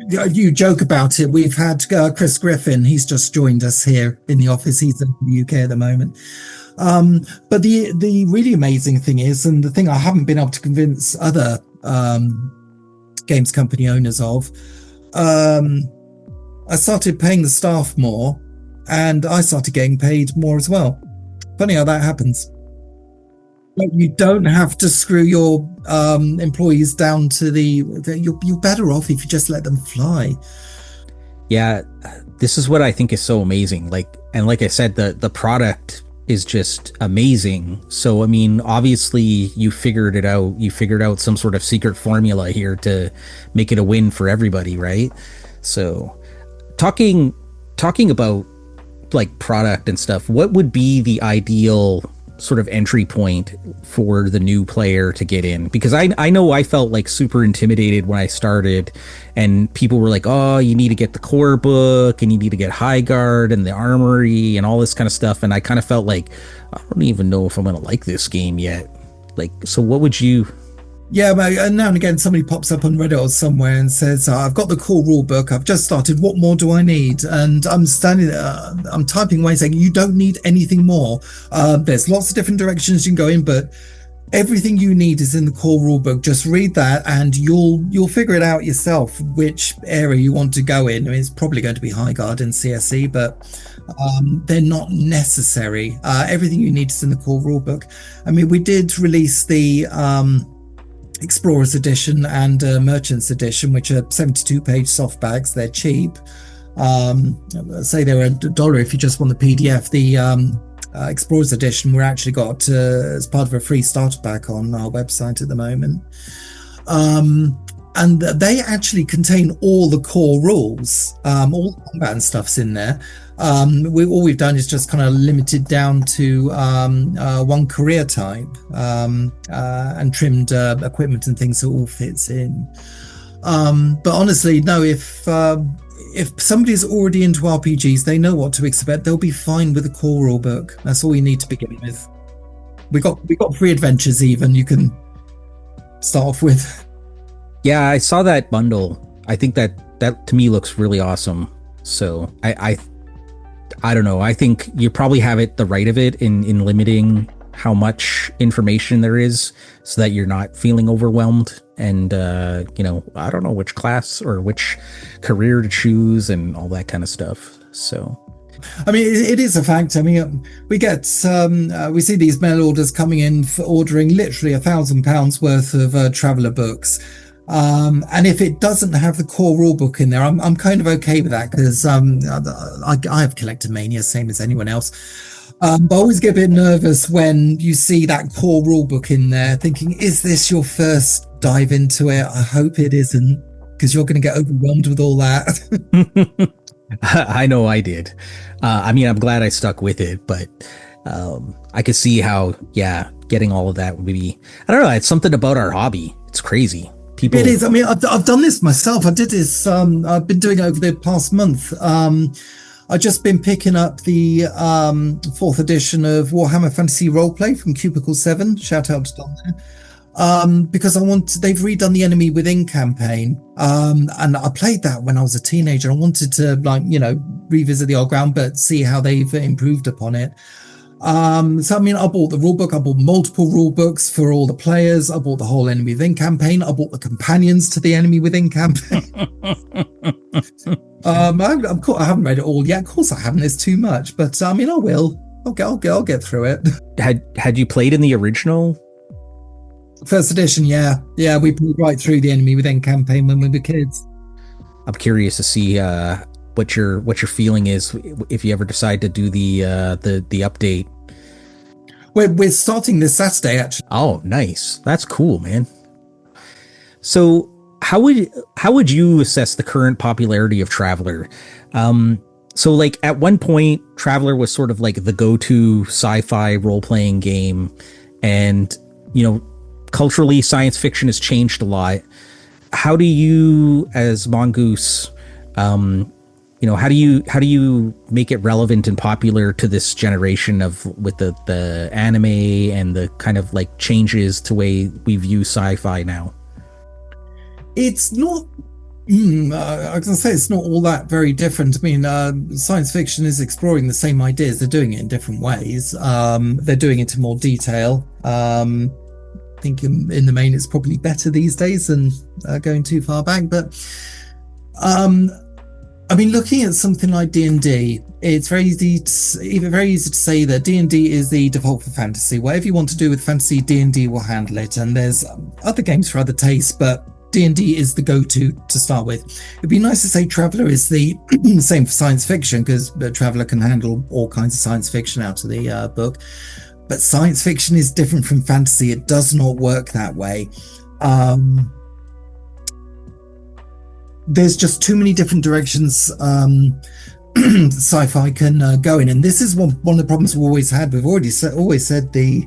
you joke about it. We've had Chris Griffin. He's just joined us here in the office. He's in the UK at the moment. But the really amazing thing is, and the thing I haven't been able to convince other games company owners of, I started paying the staff more, and I started getting paid more as well. Funny how that happens. But you don't have to screw your employees down to you're better off if you just let them fly. Yeah, this is what I think is so amazing. Like I said, the product is just amazing. So I mean, obviously you figured it out. You figured out some sort of secret formula here to make it a win for everybody, right? So talking about like product and stuff, what would be the ideal sort of entry point for the new player to get in? Because I know I felt like super intimidated when I started, and people were like, oh, you need to get the core book and you need to get High Guard and the armory and all this kind of stuff. And I kind of felt like, I don't even know if I'm going to like this game yet. Like, so what would you... Yeah, but now and again, somebody pops up on Reddit or somewhere and says, I've got the core rule book. I've just started. What more do I need? And I'm standing there, I'm typing away saying, you don't need anything more. There's lots of different directions you can go in, but everything you need is in the core rule book. Just read that and you'll figure it out yourself, which area you want to go in. I mean, it's probably going to be High Guard and CSE, but they're not necessary. Everything you need is in the core rule book. I mean, we did release the... Explorers Edition and Merchants Edition, which are 72-page soft bags. They're cheap. Say they're $1 if you just want the PDF. The Explorers Edition we're actually got as part of a free starter pack on our website at the moment. And they actually contain all the core rules. All the combat and stuff's in there. All we've done is just kind of limited down to one career type and trimmed equipment and things so it all fits in. But honestly, no, if somebody's already into RPGs, they know what to expect. They'll be fine with the core rule book. That's all you need to begin with. We got free adventures even you can start off with. Yeah, I saw that bundle. I think that to me looks really awesome. So I don't know. I think you probably have it the right of it in limiting how much information there is so that you're not feeling overwhelmed. And, I don't know which class or which career to choose and all that kind of stuff. So, I mean, it is a fact. I mean, we get we see these mail orders coming in for ordering literally £1,000 worth of Traveler books. And if it doesn't have the core rulebook in there, I'm kind of okay with that because I have collector mania, same as anyone else. But I always get a bit nervous when you see that core rulebook in there, thinking, is this your first dive into it? I hope it isn't, because you're going to get overwhelmed with all that. I know I did. I mean, I'm glad I stuck with it, but I could see how, getting all of that would be, I don't know, it's something about our hobby. It's crazy. People... It is. I mean, I've done this myself. I did this. I've been doing it over the past month. I've just been picking up the 4th edition of Warhammer Fantasy Roleplay from Cubicle 7. Shout out to Don there. Because they've redone the Enemy Within campaign. And I played that when I was a teenager. I wanted to revisit the old ground, but see how they've improved upon it. So I mean, I bought the rulebook. I bought multiple rulebooks for all the players. I bought the whole Enemy Within campaign. I bought the companions to the Enemy Within campaign. I haven't read it all yet. Of course I haven't. There's too much, but I mean, I will. I'll get through it. Had you played in the original? First edition, yeah. We played right through the Enemy Within campaign when we were kids. I'm curious to see what your feeling is if you ever decide to do the update. We're starting this Saturday, actually. Oh, nice. That's cool, man. So how would you assess the current popularity of Traveler? So like at one point, Traveler was sort of like the go-to sci-fi role-playing game, and culturally science fiction has changed a lot. How do you, as Mongoose, how do you make it relevant and popular to this generation with the anime and the kind of like changes to the way we view sci-fi now? It's not, I was going to say it's not all that very different. I mean, science fiction is exploring the same ideas. They're doing it in different ways. They're doing it in more detail. I think in the main, it's probably better these days than going too far back. But I mean, looking at something like D&D, it's very easy to say that D&D is the default for fantasy. Whatever you want to do with fantasy, D&D will handle it. And there's other games for other tastes, but D&D is the go-to to start with. It'd be nice to say Traveler is the same for science fiction, because Traveler can handle all kinds of science fiction out of the book. But science fiction is different from fantasy. It does not work that way. There's just too many different directions sci-fi can go in, and this is one of the problems we've always had. We've always said the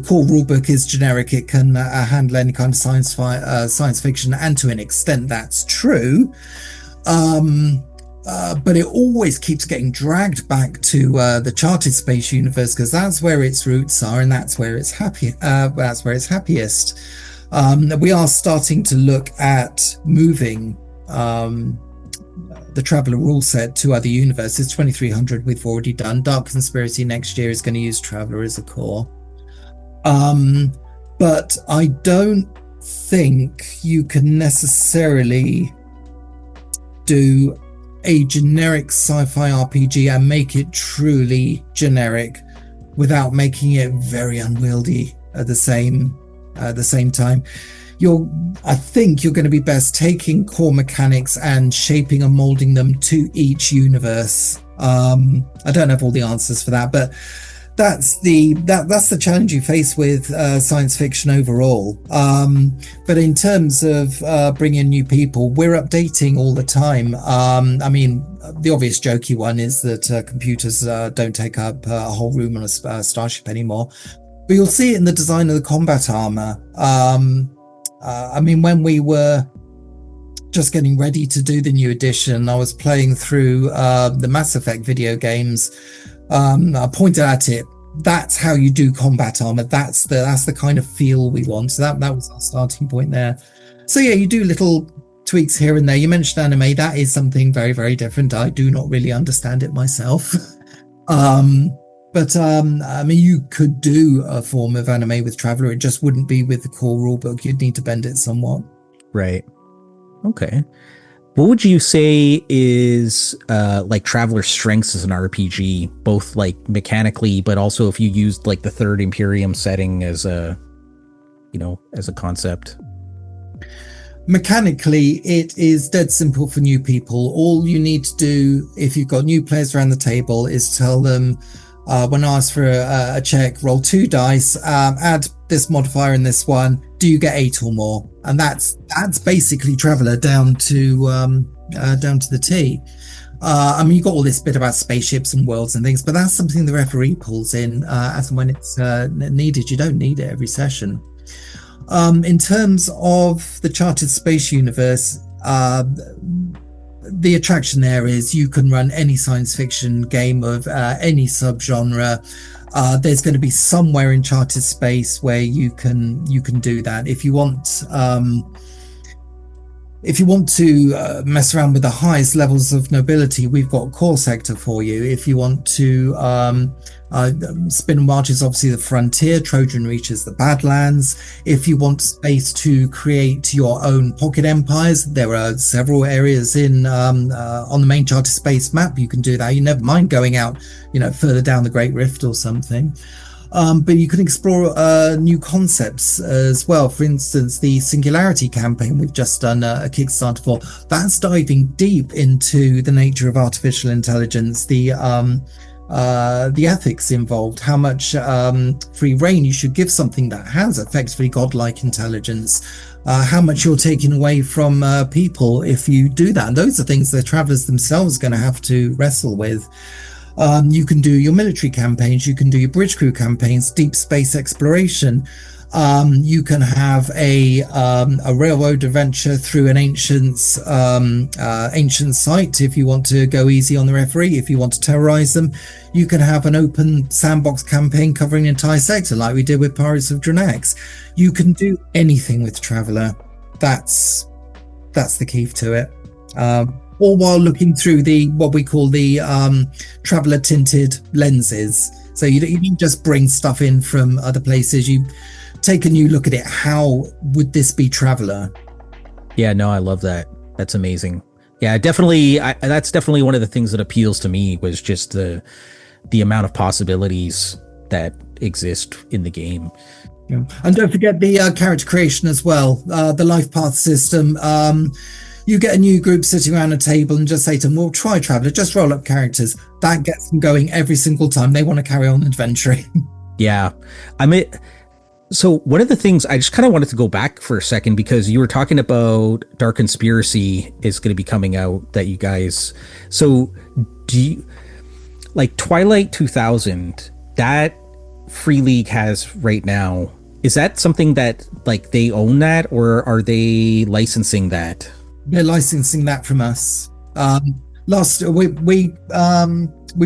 core rulebook is generic. It can handle any kind of science fiction, and to an extent that's true, but it always keeps getting dragged back to the charted space universe, because that's where its roots are, and that's where it's happiest. We are starting to look at moving the Traveler rule set to other universes. 2300 we've already done. Dark Conspiracy next year is going to use Traveler as a core. But I don't think you can necessarily do a generic sci-fi RPG and make it truly generic without making it very unwieldy at the same time. I think you're going to be best taking core mechanics and shaping and molding them to each universe. I don't have all the answers for that, but that's the challenge you face with science fiction overall. But in terms of bringing new people, we're updating all the time. I mean, the obvious jokey one is that computers don't take up a whole room on a starship anymore. But you'll see it in the design of the combat armor. I mean, when we were just getting ready to do the new edition, I was playing through the Mass Effect video games. I pointed at it. That's how you do combat armor. That's the kind of feel we want. So that was our starting point there. So yeah, you do little tweaks here and there. You mentioned anime. That is something very, very different. I do not really understand it myself. But I mean, you could do a form of anime with Traveler. It just wouldn't be with the core rulebook. You'd need to bend it somewhat. Right. Okay. What would you say is like Traveler's strengths as an RPG, both like mechanically, but also if you used like the Third Imperium setting as a concept? Mechanically, it is dead simple for new people. All you need to do if you've got new players around the table is tell them, when asked for a check, roll 2 dice, add this modifier in this one. Do you get 8 or more? And that's basically Traveler down to the T. I mean, you got all this bit about spaceships and worlds and things, but that's something the referee pulls in as and when it's needed. You don't need it every session. In terms of the charted space universe, the attraction there is you can run any science fiction game of any subgenre. There's going to be somewhere in charted space where you can do that. If you want to mess around with the highest levels of nobility, we've got a core sector for you. If you want to Spin and March is obviously the frontier. Trojan Reach is the Badlands. If you want space to create your own pocket empires, there are several areas on the main charted space map. You can do that. You never mind going out, further down the Great Rift or something. But you can explore new concepts as well. For instance, the Singularity campaign we've just done a Kickstarter for, that's diving deep into the nature of artificial intelligence, the ethics involved, how much free reign you should give something that has effectively godlike intelligence, how much you're taking away from people if you do that. And those are things the Travelers themselves are going to have to wrestle with. You can do your military campaigns, you can do your bridge crew campaigns, deep space exploration. You can have a railroad adventure through an ancient site if you want to go easy on the referee. If you want to terrorize them, you can have an open sandbox campaign covering an entire sector like we did with Pirates of Dranex. You can do anything with Traveler. That's the key to it. All while looking through what we call the Traveler tinted lenses. So you don't just bring stuff in from other places. You take a new look at it. How would this be Traveler? Yeah, no, I love that. That's amazing. Yeah, definitely. That's definitely one of the things that appeals to me was just the amount of possibilities that exist in the game. Yeah. And don't forget the character creation as well, the life path system. You get a new group sitting around a table and just say to them, well, try Traveler, just roll up characters. That gets them going every single time they want to carry on adventuring. Yeah. I mean, so one of the things I just kind of wanted to go back for a second because you were talking about Dark Conspiracy is going to be coming out that you guys. So do you like Twilight 2000, that Free League has right now? Is that something that like they own that, or are they licensing that? They're licensing that from us. We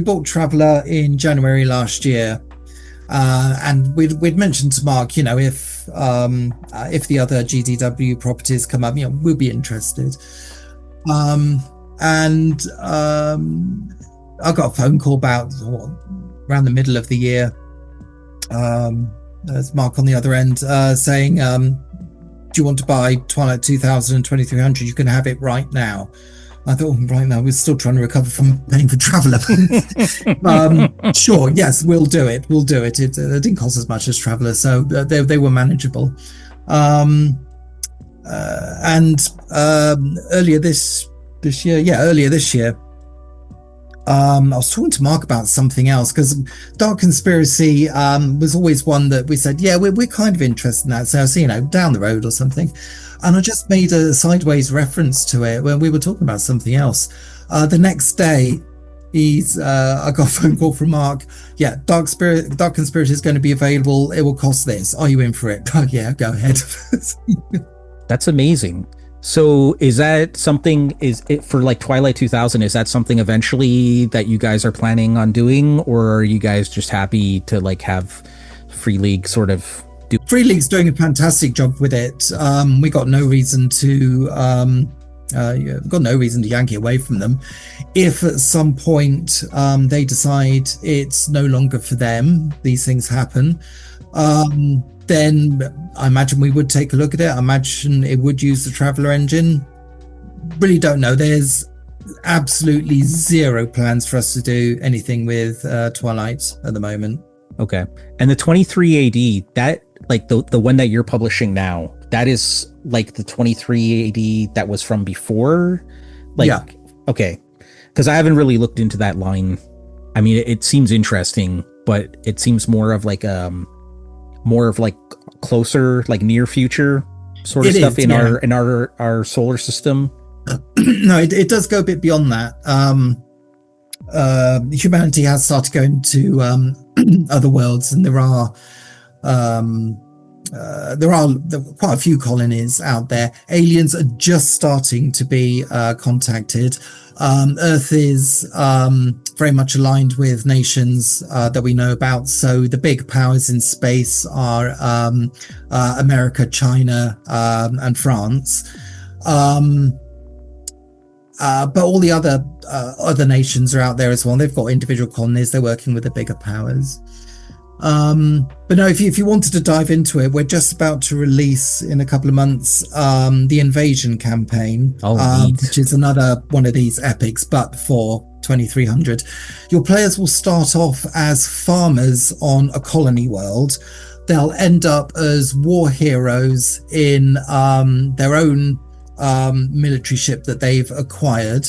bought Traveler in January last year, and we'd mentioned to Mark, if the other GDW properties come up, we'll be interested. I got a phone call about around the middle of the year. There's Mark on the other end saying, do you want to buy Twilight 2000 and 2300? You can have it right now. I thought, right now, we're still trying to recover from paying for Traveler. Sure, yes, we'll do it. It didn't cost as much as Traveler, so they were manageable. Earlier this year, I was talking to Mark about something else because Dark Conspiracy was always one that we said, yeah, we're kind of interested in that. So, down the road or something. And I just made a sideways reference to it when we were talking about something else. The next day, I got a phone call from Mark. Yeah, Dark Conspiracy is going to be available. It will cost this. Are you in for it? Oh, yeah, go ahead. That's amazing. So is that something, is it for like Twilight 2000, is that something eventually that you guys are planning on doing, or are you guys just happy to like have Free League sort of do? Free League's doing a fantastic job with it. We got no reason to yank it away from them. If at some point they decide it's no longer for them, these things happen. Then I imagine we would take a look at it. I imagine it would use the Traveler engine. Really don't know. There's absolutely zero plans for us to do anything with Twilight at the moment. Okay. And the 23 AD, that like the one that you're publishing now, that is like the 23 AD that was from before? Like, yeah. Okay. Because I haven't really looked into that line. I mean, it seems interesting, but it seems more of like closer, like near future sort of stuff in our solar system. No, it does go a bit beyond that. Humanity has started going to other worlds, and there are quite a few colonies out there. Aliens are just starting to be contacted. Earth is very much aligned with nations that we know about. So the big powers in space are America, China, and France. But all the other nations are out there as well. They've got individual colonies. They're working with the bigger powers. But no, if you wanted to dive into it, we're just about to release in a couple of months the Invasion campaign, which is another one of these epics, but for 2300. Your players will start off as farmers on a colony world. They'll end up as war heroes in their own military ship that they've acquired.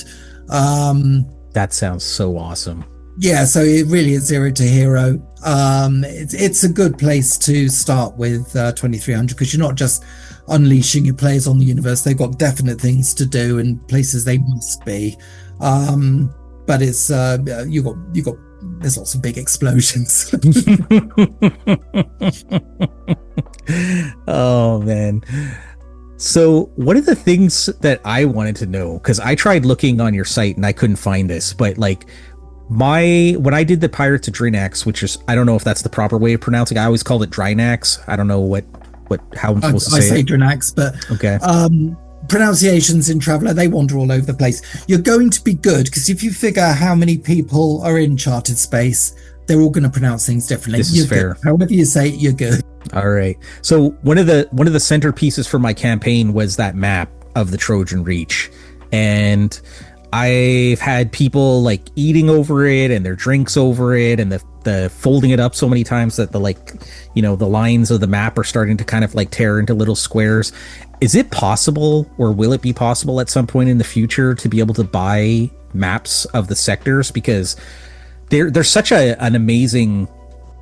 That sounds so awesome. Yeah, so it really is zero to hero. It's a good place to start with 2300 because you're not just unleashing your players on the universe. They've got definite things to do and places they must be. But it's you got there's lots of big explosions. Oh man. So one of the things that I wanted to know, because I tried looking on your site and I couldn't find this, but like when I did the Pirates of Drinax, which is, I don't know if that's the proper way of pronouncing it. I always called it Drinax. I don't know how I'm supposed to say it. I say Drinax, but okay. Pronunciations in Traveler, they wander all over the place. You're going to be good because if you figure how many people are in charted space, they're all going to pronounce things differently. This is fair. Good. However you say it, you're good. All right. So one of the centerpieces for my campaign was that map of the Trojan Reach. and I've had people like eating over it and their drinks over it, and the folding it up so many times that the the lines of the map are starting to kind of like tear into little squares. Is it possible, or will it be possible at some point in the future to be able to buy maps of the sectors? Because they're such an amazing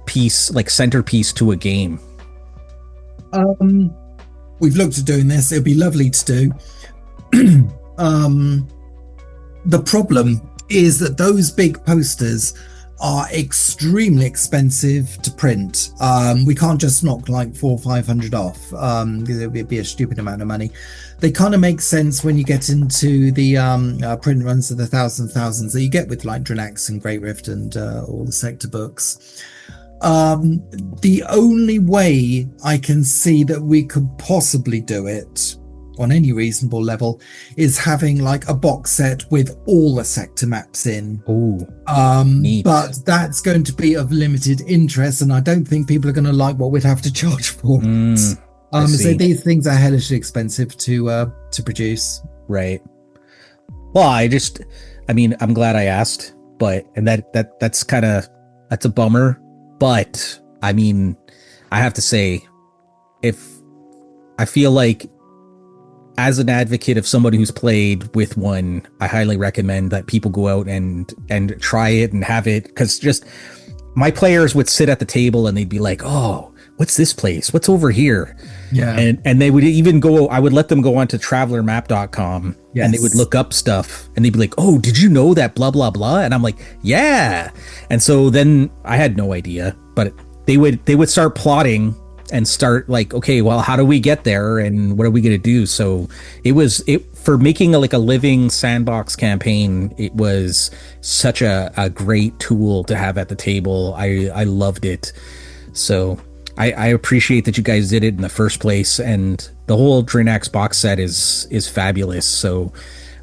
piece, like centerpiece to a game. We've looked at doing this. It'd be lovely to do. The problem is that those big posters are extremely expensive to print. We can't just knock like 400 or 500 off. It would be a stupid amount of money. They kind of make sense when you get into the print runs of the thousands that you get with like Drinax and Great Rift and all the sector books. The only way I can see that we could possibly do it on any reasonable level is having like a box set with all the sector maps in. But that's going to be of limited interest, and I don't think people are going to like what we'd have to charge for it. So these things are hellishly expensive to produce. Right. Well, I'm glad I asked, but that's a bummer. But I mean, I have to say, if I feel like, as an advocate of somebody who's played with one, I highly recommend that people go out and try it and have it, because just my players would sit at the table and they'd be like, oh, what's this place? What's over here? Yeah. And they would even I would let them go onto travelermap.com. Yes. And they would look up stuff and they'd be like, oh, did you know that blah, blah, blah? And I'm like, yeah. And so then I had no idea, but they would start plotting and start like, okay, well, how do we get there and what are we going to do? So it for making a living sandbox campaign, it was such a great tool to have at the table. I loved it. So I appreciate that you guys did it in the first place, and the whole Drinax box set is fabulous. So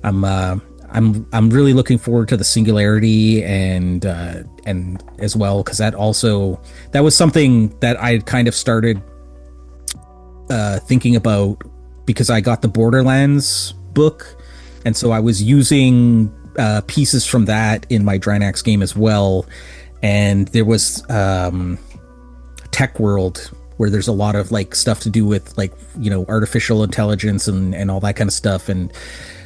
I'm really looking forward to the Singularity and as well, because that was something that I kind of started thinking about, because I got the Borderlands book, and so I was using pieces from that in my Drinax game as well. And there was Tech World, where there's a lot of like stuff to do with like, artificial intelligence and all that kind of stuff. And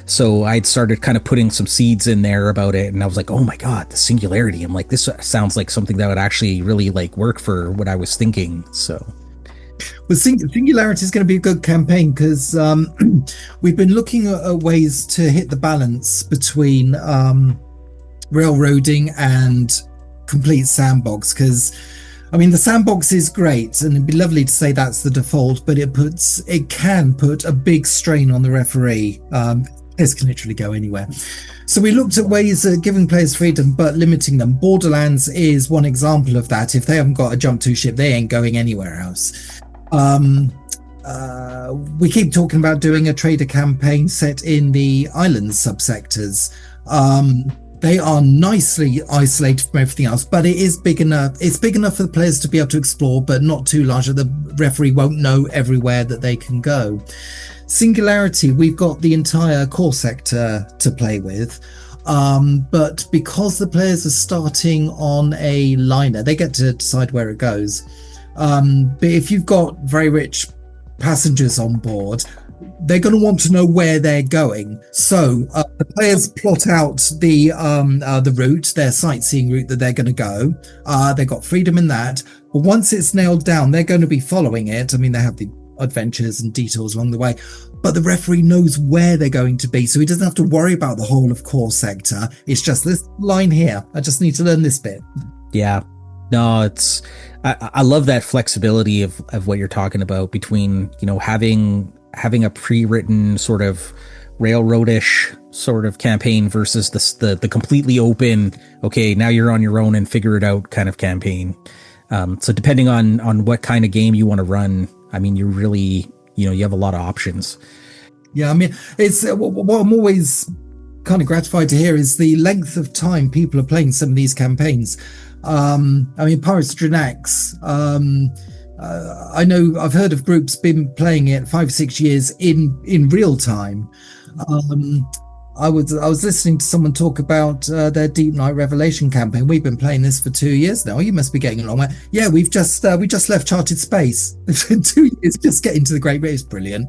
so I'd started kind of putting some seeds in there about it, and I was like, oh my god, the Singularity. I'm like, this sounds like something that would actually really like work for what I was thinking. So well, Singularity is going to be a good campaign, because we've been looking at ways to hit the balance between railroading and complete sandbox, because I mean, the sandbox is great, and it'd be lovely to say that's the default, but it can put a big strain on the referee. Players can literally go anywhere. So we looked at ways of giving players freedom, but limiting them. Borderlands is one example of that. If they haven't got a jump to ship, they ain't going anywhere else. We keep talking about doing a trader campaign set in the island subsectors. They are nicely isolated from everything else, but it is big enough. It's big enough for the players to be able to explore, but not too large that the referee won't know everywhere that they can go. Singularity, we've got the entire core sector to play with, but because the players are starting on a liner, they get to decide where it goes. But if you've got very rich passengers on board, they're going to want to know where they're going. So the players plot out the route, their sightseeing route that they're going to go. They've got freedom in that. But once it's nailed down, they're going to be following it. I mean, they have the adventures and detours along the way, but the referee knows where they're going to be, so he doesn't have to worry about the whole of core sector. It's just this line here. I just need to learn this bit. Yeah. No, I love that flexibility of what you're talking about, between, having a pre-written sort of railroadish sort of campaign versus the completely open, okay, now you're on your own and figure it out kind of campaign. So depending on what kind of game you want to run, I mean, you really, you have a lot of options. Yeah, I mean, it's what I'm always kind of gratified to hear is the length of time people are playing some of these campaigns. I mean, Pirates of Drinax, I know I've heard of groups been playing it 5-6 years in real time. I was listening to someone talk about their Deep Night Revelation campaign. We've been playing this for 2 years now. You must be getting along. Yeah, we just left Charted Space. It's been 2 years just getting to the Great Race. Brilliant.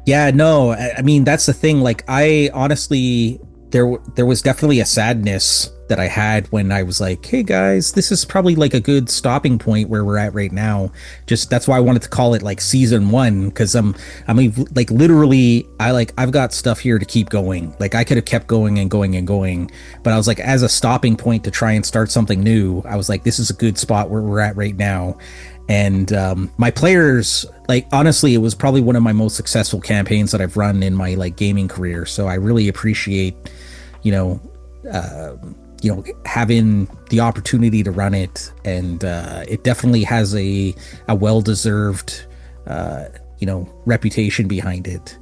Yeah, no, I mean, that's the thing. Like, I honestly, there was definitely a sadness that I had when I was like, hey guys, this is probably like a good stopping point where we're at right now. Just that's why I wanted to call it like season 1, because I mean, like literally, I've got stuff here to keep going. Like I could have kept going and going and going, but I was like, as a stopping point to try and start something new, I was like, this is a good spot where we're at right now. And my players, like, honestly, it was probably one of my most successful campaigns that I've run in my like gaming career. So I really appreciate, you know, having the opportunity to run it, and it definitely has a well-deserved, reputation behind it.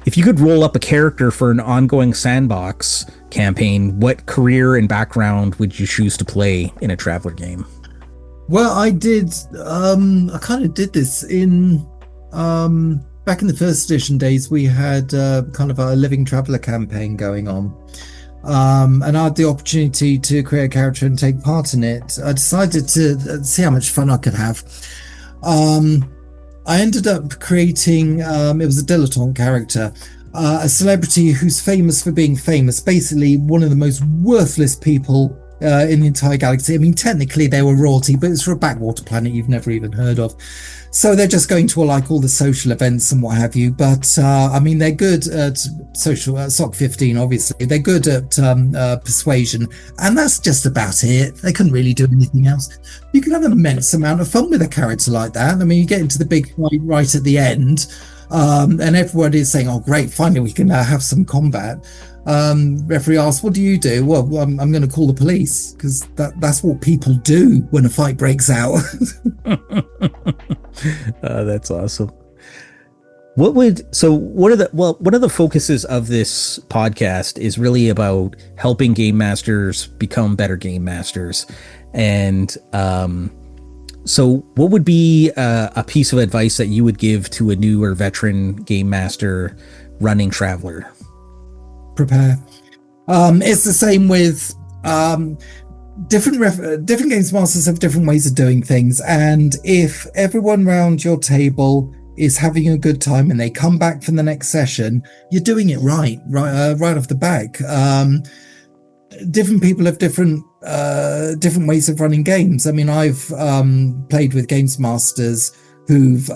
If you could roll up a character for an ongoing sandbox campaign, what career and background would you choose to play in a Traveler game? Well, I did. I kind of did this in back in the first edition days. We had kind of a Living Traveler campaign going on, and I had the opportunity to create a character and take part in it. I decided to see how much fun I could have. I ended up creating. It was a dilettante character. A celebrity who's famous for being famous, basically one of the most worthless people in the entire galaxy. I mean, technically they were royalty, but it's for a backwater planet you've never even heard of. So they're just going to like all the social events and what have you. But I mean, they're good at social SOC 15, obviously. They're good at persuasion, and that's just about it. They couldn't really do anything else. You can have an immense amount of fun with a character like that. I mean, you get into the big fight right at the end, and everyone is saying, "Oh, great! Finally, we can have some combat." Referee asks, "What do you do?" Well, I'm going to call the police, because that's what people do when a fight breaks out. That's awesome. One of the focuses of this podcast is really about helping game masters become better game masters. And so what would be a piece of advice that you would give to a new or veteran game master running Traveler? Prepare. It's the same with different games masters have different ways of doing things, and if everyone around your table is having a good time and they come back for the next session, you're doing it right off the back. Different people have different ways of running games. I mean, I've played with games masters who've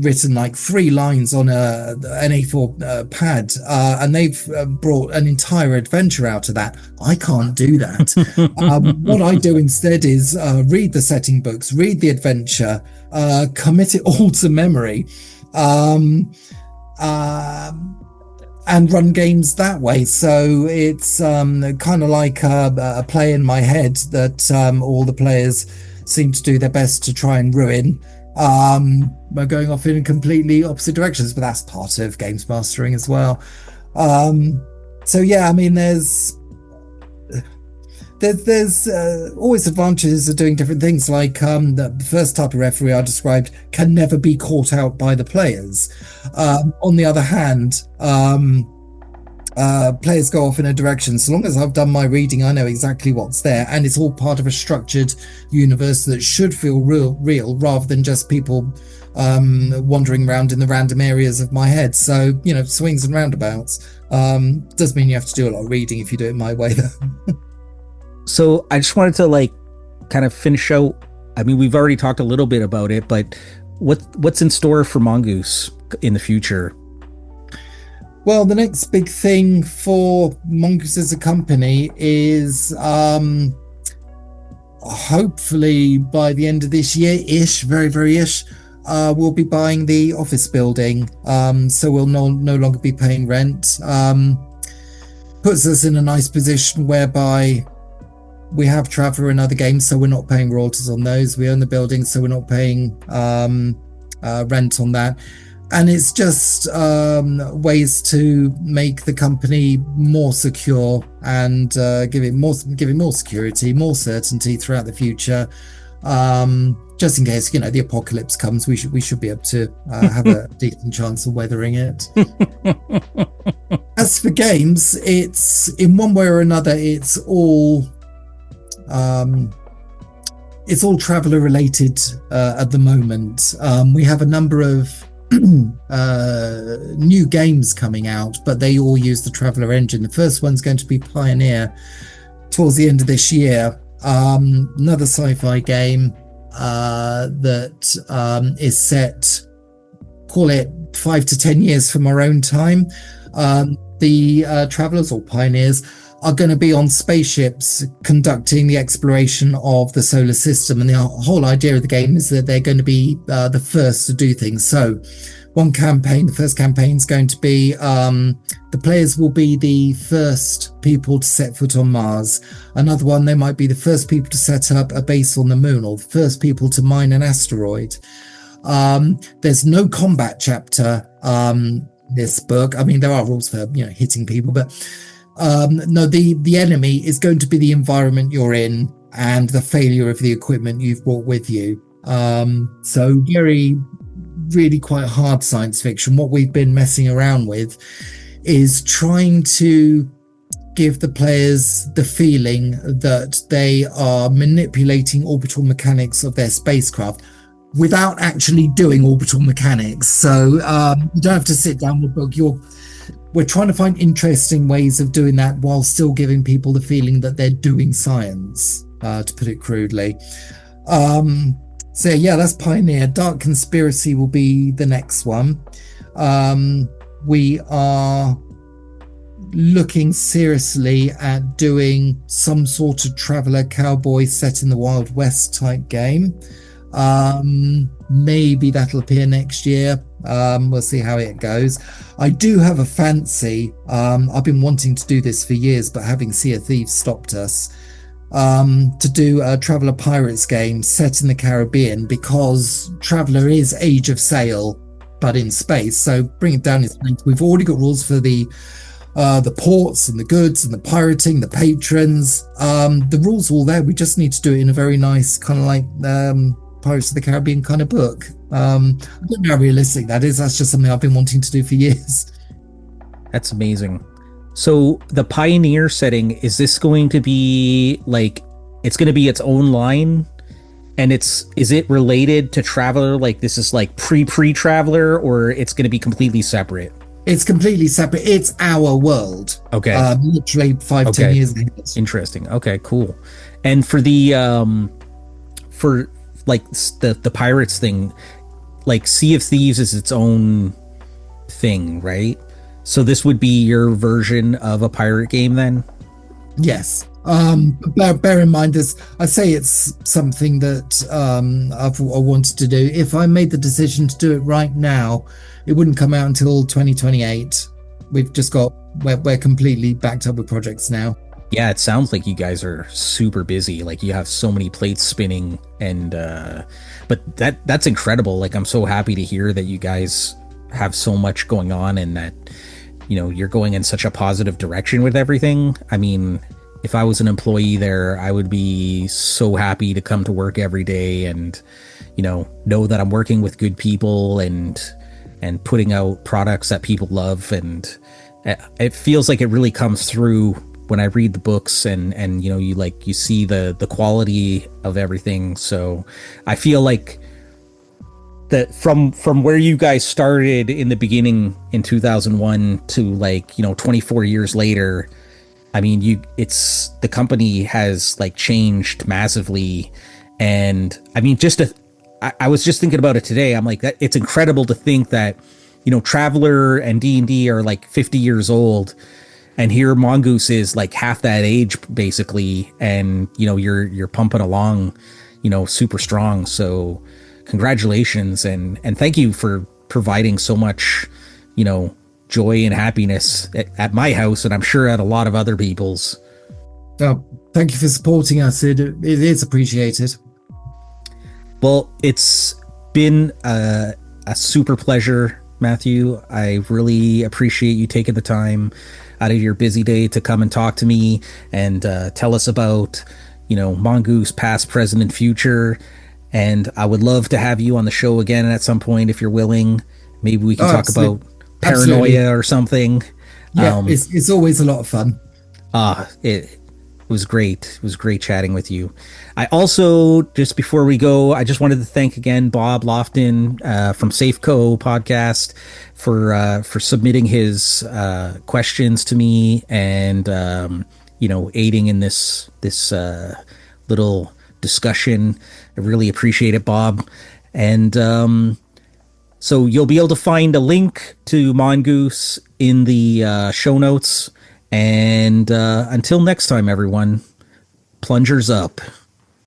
written like 3 lines on an A4 pad, and they've brought an entire adventure out of that. I can't do that. What I do instead is read the setting books, read the adventure, commit it all to memory, and run games that way. So it's kind of like a play in my head that all the players seem to do their best to try and ruin, by going off in completely opposite directions, but that's part of games mastering as well. So yeah, I mean, there's always advantages of doing different things. Like the first type of referee I described can never be caught out by the players. On the other hand, players go off in a direction. So long as I've done my reading, I know exactly what's there, and it's all part of a structured universe that should feel real rather than just people wandering around in the random areas of my head. So, you know, swings and roundabouts. Does mean you have to do a lot of reading if you do it my way, though. So I just wanted to like kind of finish out. I mean, we've already talked a little bit about it, but what's in store for Mongoose in the future? Well, the next big thing for Mongoose as a company is hopefully by the end of this year-ish, very ish, we'll be buying the office building. So we'll no longer be paying rent. Puts us in a nice position whereby we have Traveler and other games, so we're not paying royalties on those. We own the building, so we're not paying rent on that. And it's just ways to make the company more secure and give it more security, more certainty throughout the future. Just in case, you know, the apocalypse comes, we should be able to have a decent chance of weathering it. as for games, it's in one way or another, it's all Traveler related at the moment. We have a number of new games coming out, but they all use the Traveler engine. The first one's going to be Pioneer towards the end of this year. Another sci-fi game that is set, call it 5 to 10 years from our own time. The Travelers or Pioneers are going to be on spaceships conducting the exploration of the solar system, and the whole idea of the game is that they're going to be the first to do things. So one campaign, the first campaign, is going to be the players will be the first people to set foot on Mars. Another one, they might be the first people to set up a base on the moon, or the first people to mine an asteroid. There's no combat chapter this book. I mean, there are rules for hitting people, but no, the enemy is going to be the environment you're in and the failure of the equipment you've brought with you. So really quite hard science fiction. What we've been messing around with is trying to give the players the feeling that they are manipulating orbital mechanics of their spacecraft without actually doing orbital mechanics. So you don't have to sit down with a book. We're trying to find interesting ways of doing that while still giving people the feeling that they're doing science, to put it crudely. So yeah, that's Pioneer. Dark Conspiracy will be the next one. We are looking seriously at doing some sort of Traveler cowboy set in the Wild West type game. Maybe that'll appear next year. We'll see how it goes. I do have a fancy. I've been wanting to do this for years, but having Sea of Thieves stopped us, to do a Traveler Pirates game set in the Caribbean, because Traveler is Age of Sail but in space. So bring it down in space. We've already got rules for the ports and the goods and the pirating, the patrons. The rules are all there. We just need to do it in a very nice kind of like Pirates of the Caribbean kind of book. I don't know how realistic that is. That's just something I've been wanting to do for years. That's amazing. So the Pioneer setting, is this going to be like, it's going to be its own line? And is it related to Traveler? Like this is like pre-Traveler, or it's going to be completely separate? It's completely separate. It's our world. Okay. Literally 5-10 years ahead. Interesting. Okay, cool. And for the for like the Pirates thing, like Sea of Thieves is its own thing, right? So this would be your version of a pirate game then? Yes. Bear in mind this, I say it's something that I wanted to do. If I made the decision to do it right now, it wouldn't come out until 2028. We've just got, we're completely backed up with projects now. Yeah, it sounds like you guys are super busy. Like you have so many plates spinning, and but that's incredible. Like I'm so happy to hear that you guys have so much going on, and that you're going in such a positive direction with everything. I mean, if I was an employee there, I would be so happy to come to work every day and know that I'm working with good people and putting out products that people love. And it feels like it really comes through when I read the books and you see the quality of everything. So I feel like that from where you guys started in the beginning in 2001 to 24 years later, I mean, the company has changed massively. And I mean, I was just thinking about it today. I'm like, that it's incredible to think that, Traveler and D&D are 50 years old, and here Mongoose is half that age basically. And, you're pumping along, super strong. So congratulations. And thank you for providing so much, joy and happiness at my house, and I'm sure at a lot of other people's. Oh, thank you for supporting us. It is appreciated. Well, it's been a super pleasure, Matthew. I really appreciate you taking the time out of your busy day to come and talk to me and tell us about, Mongoose past, present, and future. And I would love to have you on the show again at some point if you're willing. Maybe we can talk about paranoia or something. Yeah, it's always a lot of fun. It was great. It was great chatting with you. I also, just before we go, I just wanted to thank again Bob Lofton from Safeco podcast for submitting his questions to me and aiding in this little discussion. I really appreciate it, Bob. And so you'll be able to find a link to Mongoose in the show notes. And until next time, everyone, plungers up.